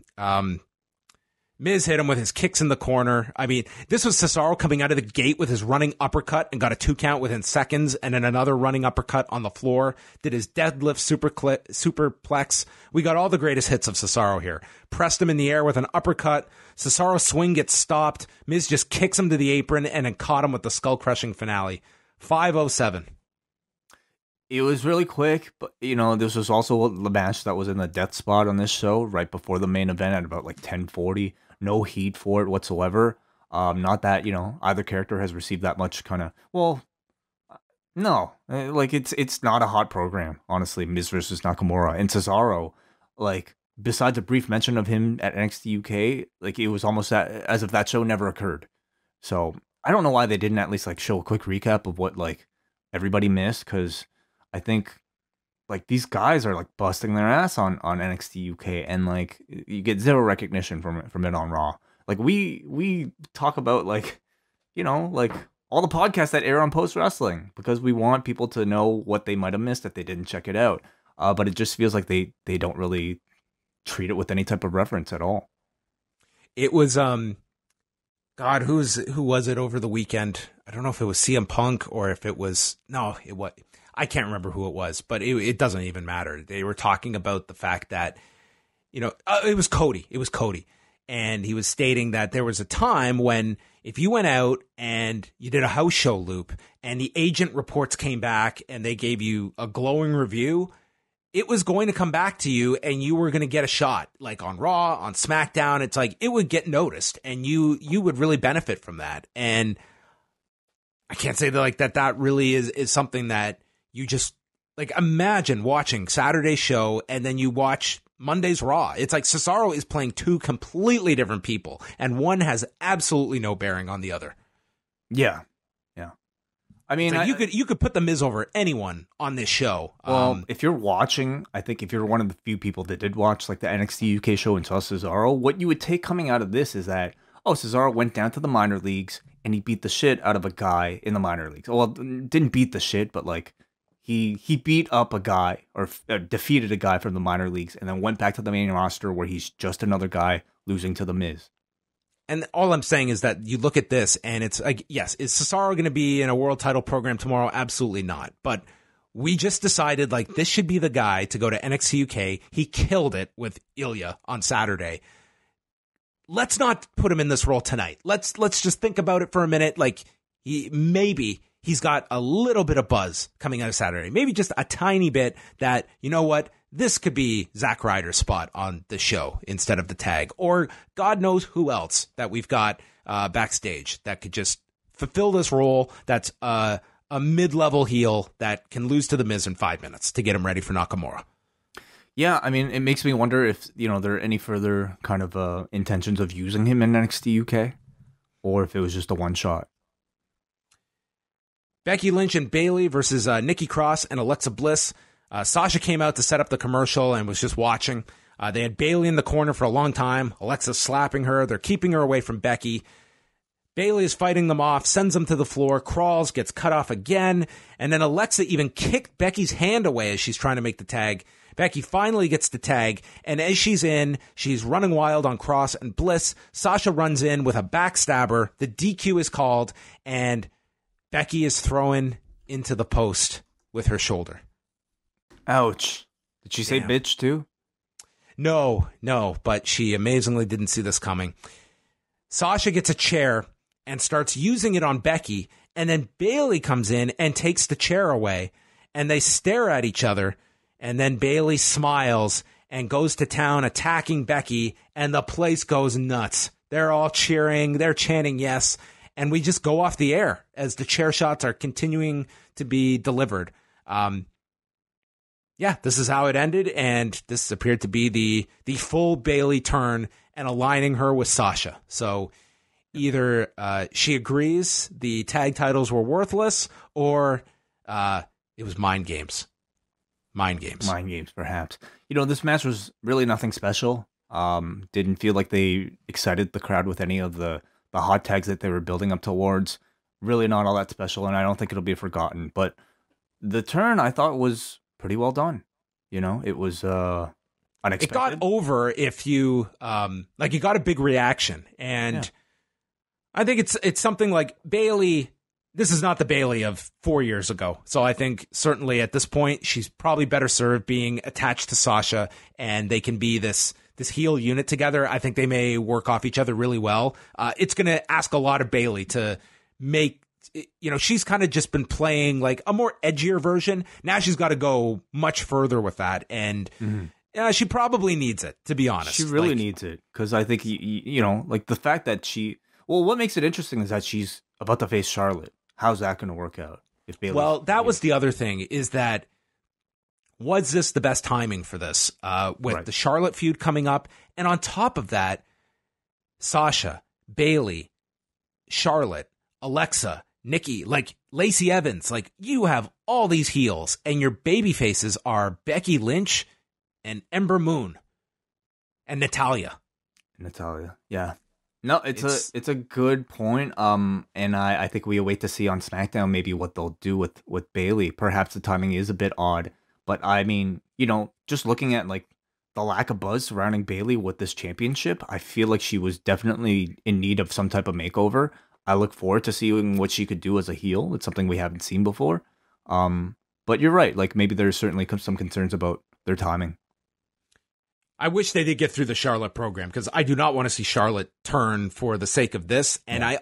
Miz hit him with his kicks in the corner. I mean, this was Cesaro coming out of the gate with his running uppercut and got a 2 count within seconds, and then another running uppercut on the floor. Did his deadlift superplex. We got all the greatest hits of Cesaro here. Pressed him in the air with an uppercut. Cesaro's swing gets stopped. Miz just kicks him to the apron and then caught him with the skull-crushing finale. 5:07. It was really quick, but, this was also the match that was in the death spot on this show right before the main event at about like 10:40. No heat for it whatsoever. Not that, either character has received that much kind of, no. Like, it's not a hot program, honestly, Miz versus Nakamura. And Cesaro, like, besides a brief mention of him at NXT UK, like, it was almost as if that show never occurred. So, I don't know why they didn't at least, like, show a quick recap of what, like, everybody missed, because I think, like, these guys are like busting their ass on NXT UK, and like, you get zero recognition from it on Raw. Like, we talk about like, like all the podcasts that air on Post Wrestling, because we want people to know what they might have missed if they didn't check it out. But it just feels like they don't really treat it with any type of reference at all. It was God, who was it over the weekend? I don't know if it was CM Punk or if it was I can't remember who it was, but it doesn't even matter. They were talking about the fact that, it was Cody. It was Cody. And he was stating that there was a time when if you went out and you did a house show loop and the agent reports came back and they gave you a glowing review, it was going to come back to you and you were going to get a shot, like on Raw, on SmackDown. It's like it would get noticed and you would really benefit from that. And I can't say that that really is something that you just like imagine watching Saturday's show and then you watch Monday's Raw. It's like Cesaro is playing two completely different people and one has absolutely no bearing on the other. Yeah. I mean, you could put the Miz over anyone on this show. Well, if you're watching, I think if you're one of the few people that did watch like the NXT UK show and saw Cesaro, what you would take coming out of this is that, Cesaro went down to the minor leagues and he beat the shit out of a guy in the minor leagues. Well, didn't beat the shit, but like he beat up a guy or defeated a guy from the minor leagues and then went back to the main roster where he's just another guy losing to the Miz. And all I'm saying is that you look at this and it's like, yes, is Cesaro going to be in a world title program tomorrow? Absolutely not. But we just decided like this should be the guy to go to NXT UK. He killed it with Ilya on Saturday. Let's not put him in this role tonight. Let's just think about it for a minute. Like he's got a little bit of buzz coming out of Saturday. Maybe just a tiny bit that, you know what? This could be Zack Ryder's spot on the show instead of the tag. Or God knows who else that we've got backstage that could just fulfill this role that's a mid-level heel that can lose to the Miz in 5 minutes to get him ready for Nakamura. Yeah, I mean, it makes me wonder if, there are any further kind of intentions of using him in NXT UK or if it was just a one-shot. Becky Lynch and Bayley versus Nikki Cross and Alexa Bliss. Sasha came out to set up the commercial and was just watching. They had Bayley in the corner for a long time. Alexa slapping her. They're keeping her away from Becky. Bayley is fighting them off, sends them to the floor, crawls, gets cut off again. And then Alexa even kicked Becky's hand away as she's trying to make the tag. Becky finally gets the tag. And as she's in, she's running wild on Cross and Bliss. Sasha runs in with a backstabber. The DQ is called. And Becky is thrown into the post with her shoulder. Ouch. Did she say bitch too? No, but she amazingly didn't see this coming. Sasha gets a chair and starts using it on Becky, and then Bayley comes in and takes the chair away, and they stare at each other, and then Bayley smiles and goes to town attacking Becky, and the place goes nuts. They're all cheering, they're chanting yes, and we just go off the air as the chair shots are continuing to be delivered. Yeah, this is how it ended, and this appeared to be the full Bayley turn and aligning her with Sasha. So either she agrees the tag titles were worthless, or it was mind games. Mind games, perhaps. This match was really nothing special. Didn't feel like they excited the crowd with any of the hot tags that they were building up towards. Really not all that special, and I don't think it'll be forgotten. But the turn, I thought, was pretty well done. It was unexpected. It got over if you you got a big reaction, and I think it's something like Bayley. This is not the Bayley of 4 years ago, so I think certainly at this point she's probably better served being attached to Sasha, and they can be this heel unit together. I think they may work off each other really well. It's going to ask a lot of Bayley to make. She's kind of just been playing like a more edgier version. Now she's got to go much further with that. And she probably needs it, to be honest. She really needs it. Because I think, the fact that what makes it interesting is that she's about to face Charlotte. How's that going to work out? That was the other thing is that was this the best timing for this with the Charlotte feud coming up? And on top of that, Sasha, Bayley, Charlotte, Alexa, Nikki, Lacey Evans, you have all these heels, and your baby faces are Becky Lynch and Ember Moon and Natalya. Yeah. No, it's a good point. And I think we await to see on SmackDown maybe what they'll do with Bayley. Perhaps the timing is a bit odd, but I mean, just looking at like the lack of buzz surrounding Bayley with this championship, I feel like she was definitely in need of some type of makeover. I look forward to seeing what she could do as a heel. It's something we haven't seen before. But you're right. Like maybe there's certainly some concerns about their timing. I wish they did get through the Charlotte program because I do not want to see Charlotte turn for the sake of this. And I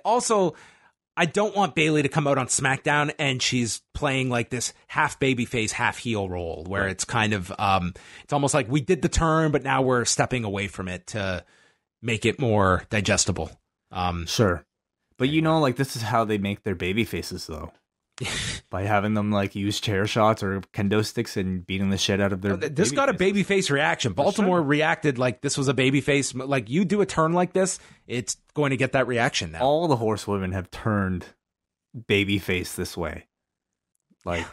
don't want Bayley to come out on SmackDown and she's playing like this half babyface, half heel role where it's kind of, it's almost like we did the turn, but now we're stepping away from it to make it more digestible. Sure. But like this is how they make their baby faces though. By having them like use chair shots or kendo sticks and beating the shit out of their. This got a babyface reaction. Baltimore reacted like this was a babyface. Like you do a turn like this, it's going to get that reaction now. All the horsewomen have turned babyface this way, like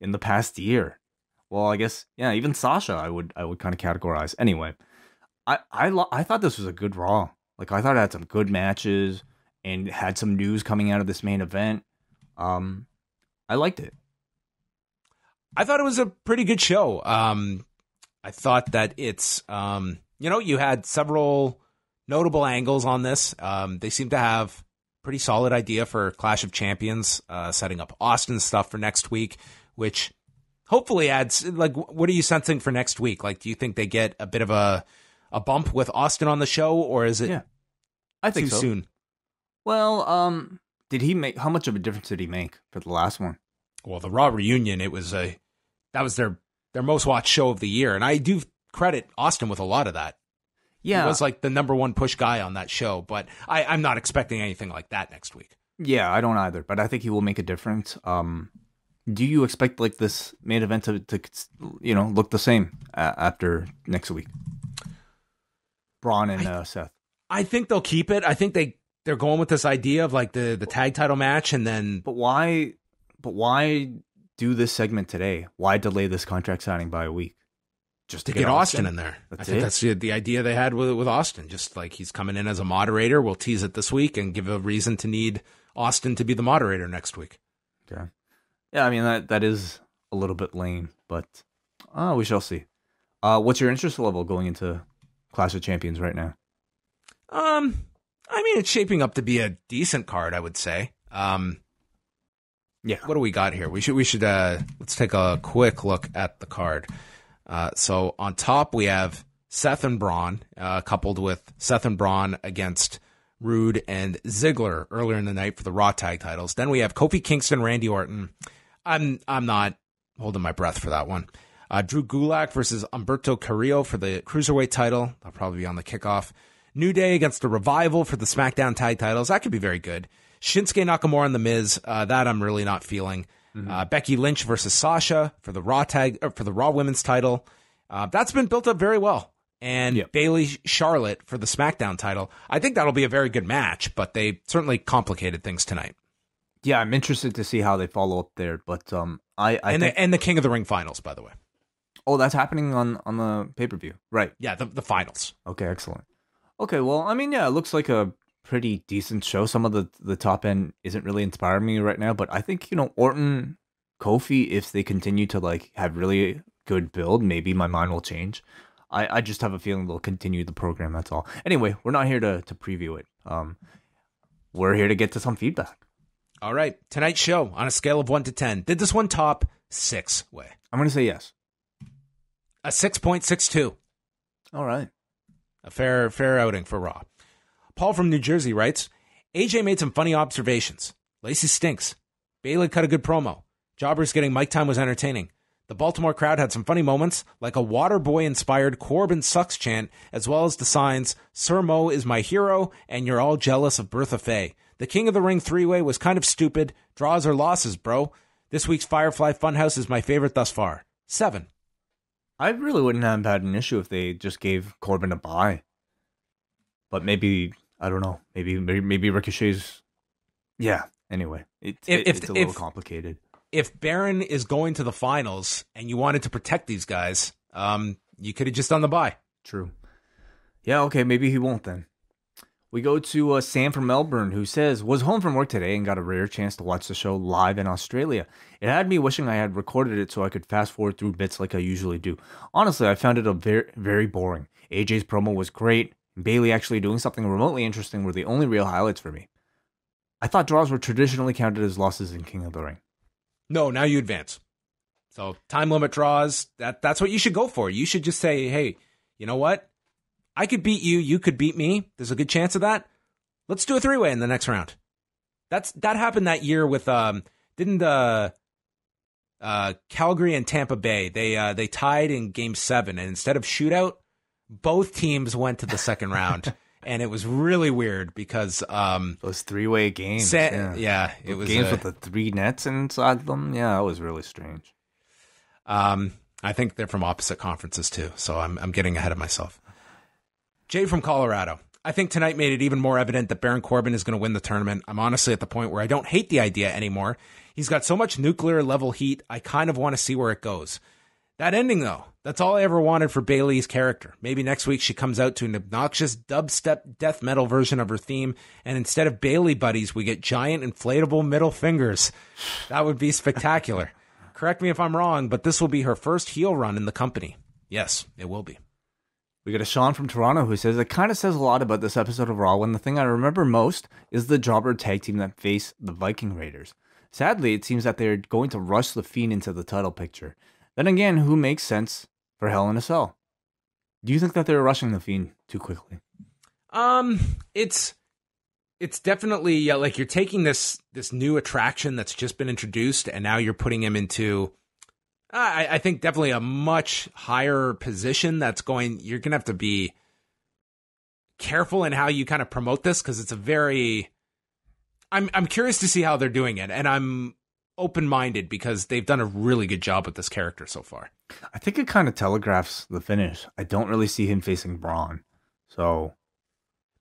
in the past year. Well, I guess even Sasha, I would kind of categorize. Anyway, I thought this was a good Raw. Like I thought it had some good matches and had some news coming out of this main event. I liked it. I thought it was a pretty good show. I thought that it's, you had several notable angles on this. They seem to have pretty solid idea for Clash of Champions, setting up Austin's stuff for next week, which hopefully adds, like, what are you sensing for next week? Like, do you think they get a bit of a bump with Austin on the show, or is it I think too so. soon? Well, how much of a difference did he make for the last one? Well, the Raw reunion, that was their most watched show of the year. And I do credit Austin with a lot of that. Yeah. He was like the number one push guy on that show, but I'm not expecting anything like that next week. Yeah, I don't either, but I think he will make a difference. Do you expect like this main event to look the same after next week? Braun and Seth. I think they'll keep it. I think they're going with this idea of like the tag title match and then. But why do this segment today? Why delay this contract signing by a week? Just to get Austin in there. I think that's the idea they had with Austin. Just like he's coming in as a moderator. We'll tease it this week and give a reason to need Austin to be the moderator next week. Okay. Yeah, I mean, that is a little bit lame, but we shall see. What's your interest level going into Clash of Champions right now? I mean, it's shaping up to be a decent card, I would say. Yeah. What do we got here? We should let's take a quick look at the card. So on top we have Seth and Braun, coupled with Seth and Braun against Rude and Ziggler earlier in the night for the Raw tag titles. Then we have Kofi Kingston, Randy Orton. I'm not holding my breath for that one. Drew Gulak versus Humberto Carrillo for the Cruiserweight title. That'll probably be on the kickoff. New Day against the Revival for the SmackDown tag titles. That could be very good. Shinsuke Nakamura and The Miz. That I'm really not feeling. Mm-hmm. Becky Lynch versus Sasha for the Raw Women's title. That's been built up very well. And Bayley Charlotte for the SmackDown title. I think that'll be a very good match, but they certainly complicated things tonight. Yeah, I'm interested to see how they follow up there. But the King of the Ring finals, by the way. Oh, that's happening on the pay-per-view, right? Yeah, the finals. Okay, excellent. Okay, well, I mean, yeah, it looks like a pretty decent show. Some of the top end isn't really inspiring me right now, but I think, Orton, Kofi, if they continue to like have really good build, maybe my mind will change. I just have a feeling they'll continue the program, that's all. Anyway, we're not here to preview it. We're here to get to some feedback. All right, tonight's show, on a scale of 1 to 10, did this one top 6 way? I'm going to say yes. A 6.62. All right. A fair outing for Raw. Paul from New Jersey writes, AJ made some funny observations. Lacey stinks. Bayley cut a good promo. Jobbers getting mic time was entertaining. The Baltimore crowd had some funny moments, like a Waterboy-inspired Corbin sucks chant, as well as the signs, Sir Mo is my hero, and you're all jealous of Bertha Faye. The King of the Ring three-way was kind of stupid. Draws or losses, bro. This week's Firefly Funhouse is my favorite thus far. 7. I really wouldn't have had an issue if they just gave Corbin a bye. But maybe, I don't know, maybe Ricochet's... Yeah, anyway, it's a little complicated. If Baron is going to the finals and you wanted to protect these guys, you could have just done the bye. True. Yeah, okay, maybe he won't then. We go to Sam from Melbourne, who says, was home from work today and got a rare chance to watch the show live in Australia. It had me wishing I had recorded it so I could fast forward through bits like I usually do. Honestly, I found it a very, very boring. AJ's promo was great, and Bayley actually doing something remotely interesting were the only real highlights for me. I thought draws were traditionally counted as losses in King of the Ring. No, now you advance. So time limit draws, that's what you should go for. You should just say, hey, you know what? I could beat you. You could beat me. There's a good chance of that. Let's do a three-way in the next round. That happened that year with Calgary and Tampa Bay. They tied in Game 7, and instead of shootout, both teams went to the second round, and it was really weird because those three-way games. It was games with the 3 nets inside them. Yeah, that was really strange. I think they're from opposite conferences too, so I'm getting ahead of myself. Jay from Colorado. I think tonight made it even more evident that Baron Corbin is going to win the tournament. I'm honestly at the point where I don't hate the idea anymore. He's got so much nuclear level heat, I kind of want to see where it goes. That ending, though, that's all I ever wanted for Bayley's character. Maybe next week she comes out to an obnoxious dubstep death metal version of her theme, and instead of Bayley buddies, we get giant inflatable middle fingers. That would be spectacular. Correct me if I'm wrong, but this will be her first heel run in the company. Yes, it will be. We got a Sean from Toronto who says, it kind of says a lot about this episode of Raw when the thing I remember most is the jobber tag team that faced the Viking Raiders. Sadly, it seems that they're going to rush The Fiend into the title picture. Then again, who makes sense for Hell in a Cell? Do you think that they're rushing The Fiend too quickly? It's definitely like you're taking this new attraction that's just been introduced, and now you're putting him into I think definitely a much higher position. You're going to have to be careful in how you kind of promote this, because it's I'm curious to see how they're doing it, and I'm open-minded because they've done a really good job with this character so far. I think it kind of telegraphs the finish. I don't really see him facing Braun. So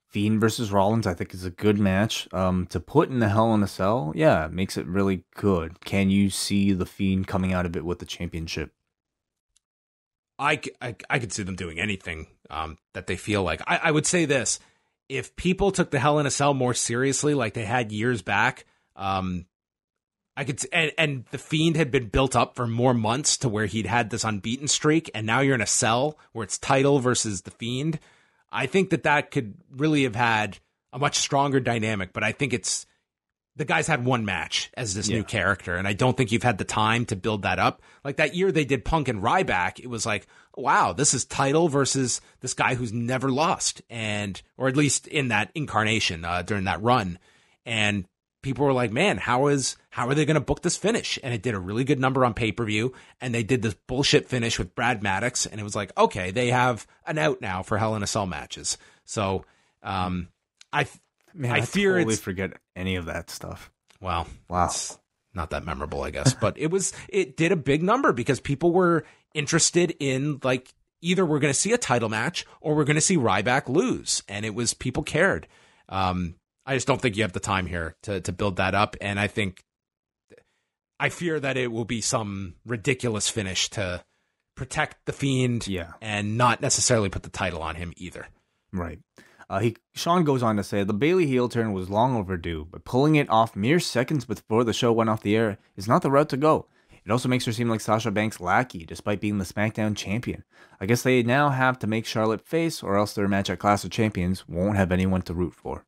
Fiend versus Rollins, I think, is a good match. To put in the Hell in a Cell, yeah, it makes it really good. Can you see the Fiend coming out of it with the championship? I could see them doing anything that they feel like. I would say this. If people took the Hell in a Cell more seriously, like they had years back, I could, and the Fiend had been built up for more months to where he'd had this unbeaten streak, and now you're in a cell where it's title versus the Fiend. I think that could really have had a much stronger dynamic, but I think the guys had one match as this new character, and I don't think you've had the time to build that up. Like that year they did Punk and Ryback, it was like, wow, this is title versus this guy who's never lost, or at least in that incarnation during that run. And people were like, man, how are they going to book this finish? And it did a really good number on pay-per-view, and they did this bullshit finish with Brad Maddox, and it was like, okay, they have an out now for Hell in a Cell matches. So I fear totally forget any of that stuff. Well, wow, it's not that memorable, I guess, but it did a big number because people were interested in, like, either we're going to see a title match or we're going to see Ryback lose, and people cared. I just don't think you have the time here to build that up. And I fear that it will be some ridiculous finish to protect the Fiend and not necessarily put the title on him either. Right. Sean goes on to say, the Bayley heel turn was long overdue, but pulling it off mere seconds before the show went off the air is not the route to go. It also makes her seem like Sasha Banks' lackey, despite being the SmackDown champion. I guess they now have to make Charlotte face, or else their match at Clash of Champions won't have anyone to root for.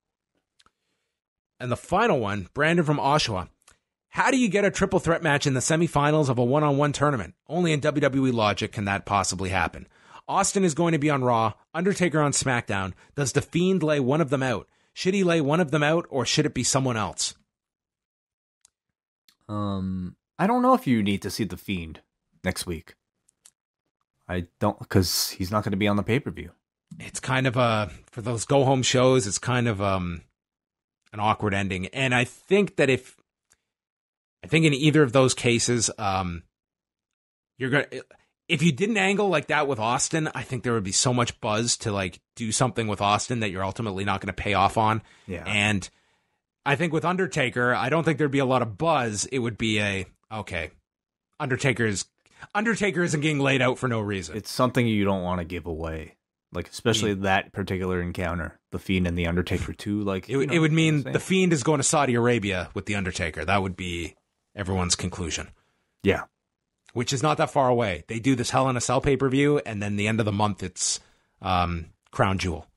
And the final one, Brandon from Oshawa. How do you get a triple threat match in the semifinals of a one-on-one tournament? Only in WWE logic can that possibly happen. Austin is going to be on Raw, Undertaker on SmackDown. Does The Fiend lay one of them out? Should he lay one of them out, or should it be someone else? I don't know if you need to see The Fiend next week. I don't, because he's not going to be on the pay-per-view. It's kind of for those go-home shows, it's kind of an awkward ending. And I think that if in either of those cases, if you didn't angle like that with Austin, I think there would be so much buzz to like do something with Austin that you're ultimately not going to pay off on. Yeah. And I think with Undertaker, I don't think there'd be a lot of buzz. It would be Undertaker isn't getting laid out for no reason. It's something you don't want to give away. Like, especially that particular encounter, The Fiend and The Undertaker too. Like, it would mean The Fiend is going to Saudi Arabia with The Undertaker. That would be everyone's conclusion. Yeah. Which is not that far away. They do this Hell in a Cell pay-per-view, and then the end of the month, it's Crown Jewel.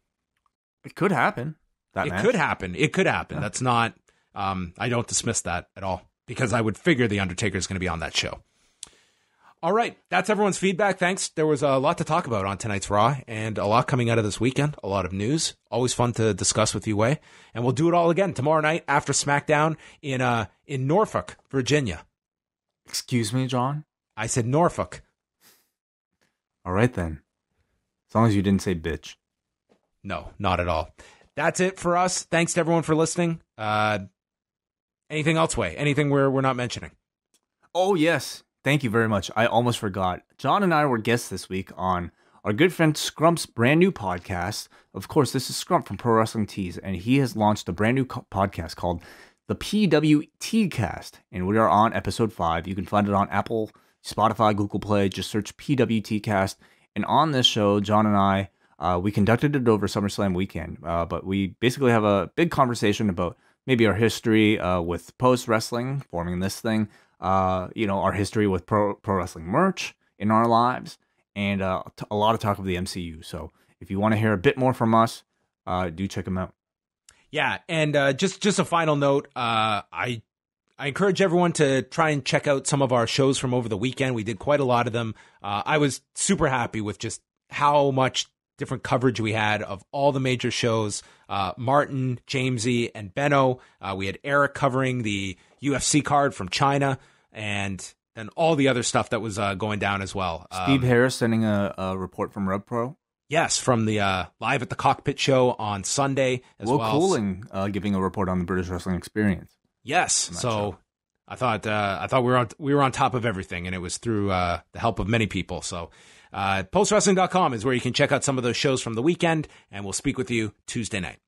It could happen. It could happen. Yeah. That's not, I don't dismiss that at all, because I would figure The Undertaker is going to be on that show. All right, that's everyone's feedback. Thanks. There was a lot to talk about on tonight's Raw, and a lot coming out of this weekend. A lot of news. Always fun to discuss with you, Wai. And we'll do it all again tomorrow night after SmackDown in Norfolk, Virginia. Excuse me, John? I said Norfolk. All right, then. As long as you didn't say bitch. No, not at all. That's it for us. Thanks to everyone for listening. Anything else, Wai? Anything we're not mentioning? Oh, yes. Thank you very much. I almost forgot. John and I were guests this week on our good friend Scrump's brand new podcast. Of course, this is Scrump from Pro Wrestling Tees, and he has launched a brand new podcast called the PWT Cast, and we are on episode 5. You can find it on Apple, Spotify, Google Play. Just search PWT Cast. And on this show, John and I, we conducted it over SummerSlam weekend, but we basically have a big conversation about maybe our history with post wrestling, forming this thing. Our history with pro wrestling merch in our lives, and a lot of talk of the MCU. So if you want to hear a bit more from us, do check them out. Yeah, and just a final note, I encourage everyone to try and check out some of our shows from over the weekend. We did quite a lot of them. I was super happy with just how much different coverage we had of all the major shows. Martin, Jamesy, and Benno. We had Eric covering the UFC card from China, and then all the other stuff that was going down as well. Steve Harris sending a report from RevPro. Yes, from the Live at the Cockpit show on Sunday as well. Will Cooling giving a report on the British Wrestling Experience. Yes, so I thought we were on top of everything, and it was through the help of many people. So postwrestling.com is where you can check out some of those shows from the weekend, and we'll speak with you Tuesday night.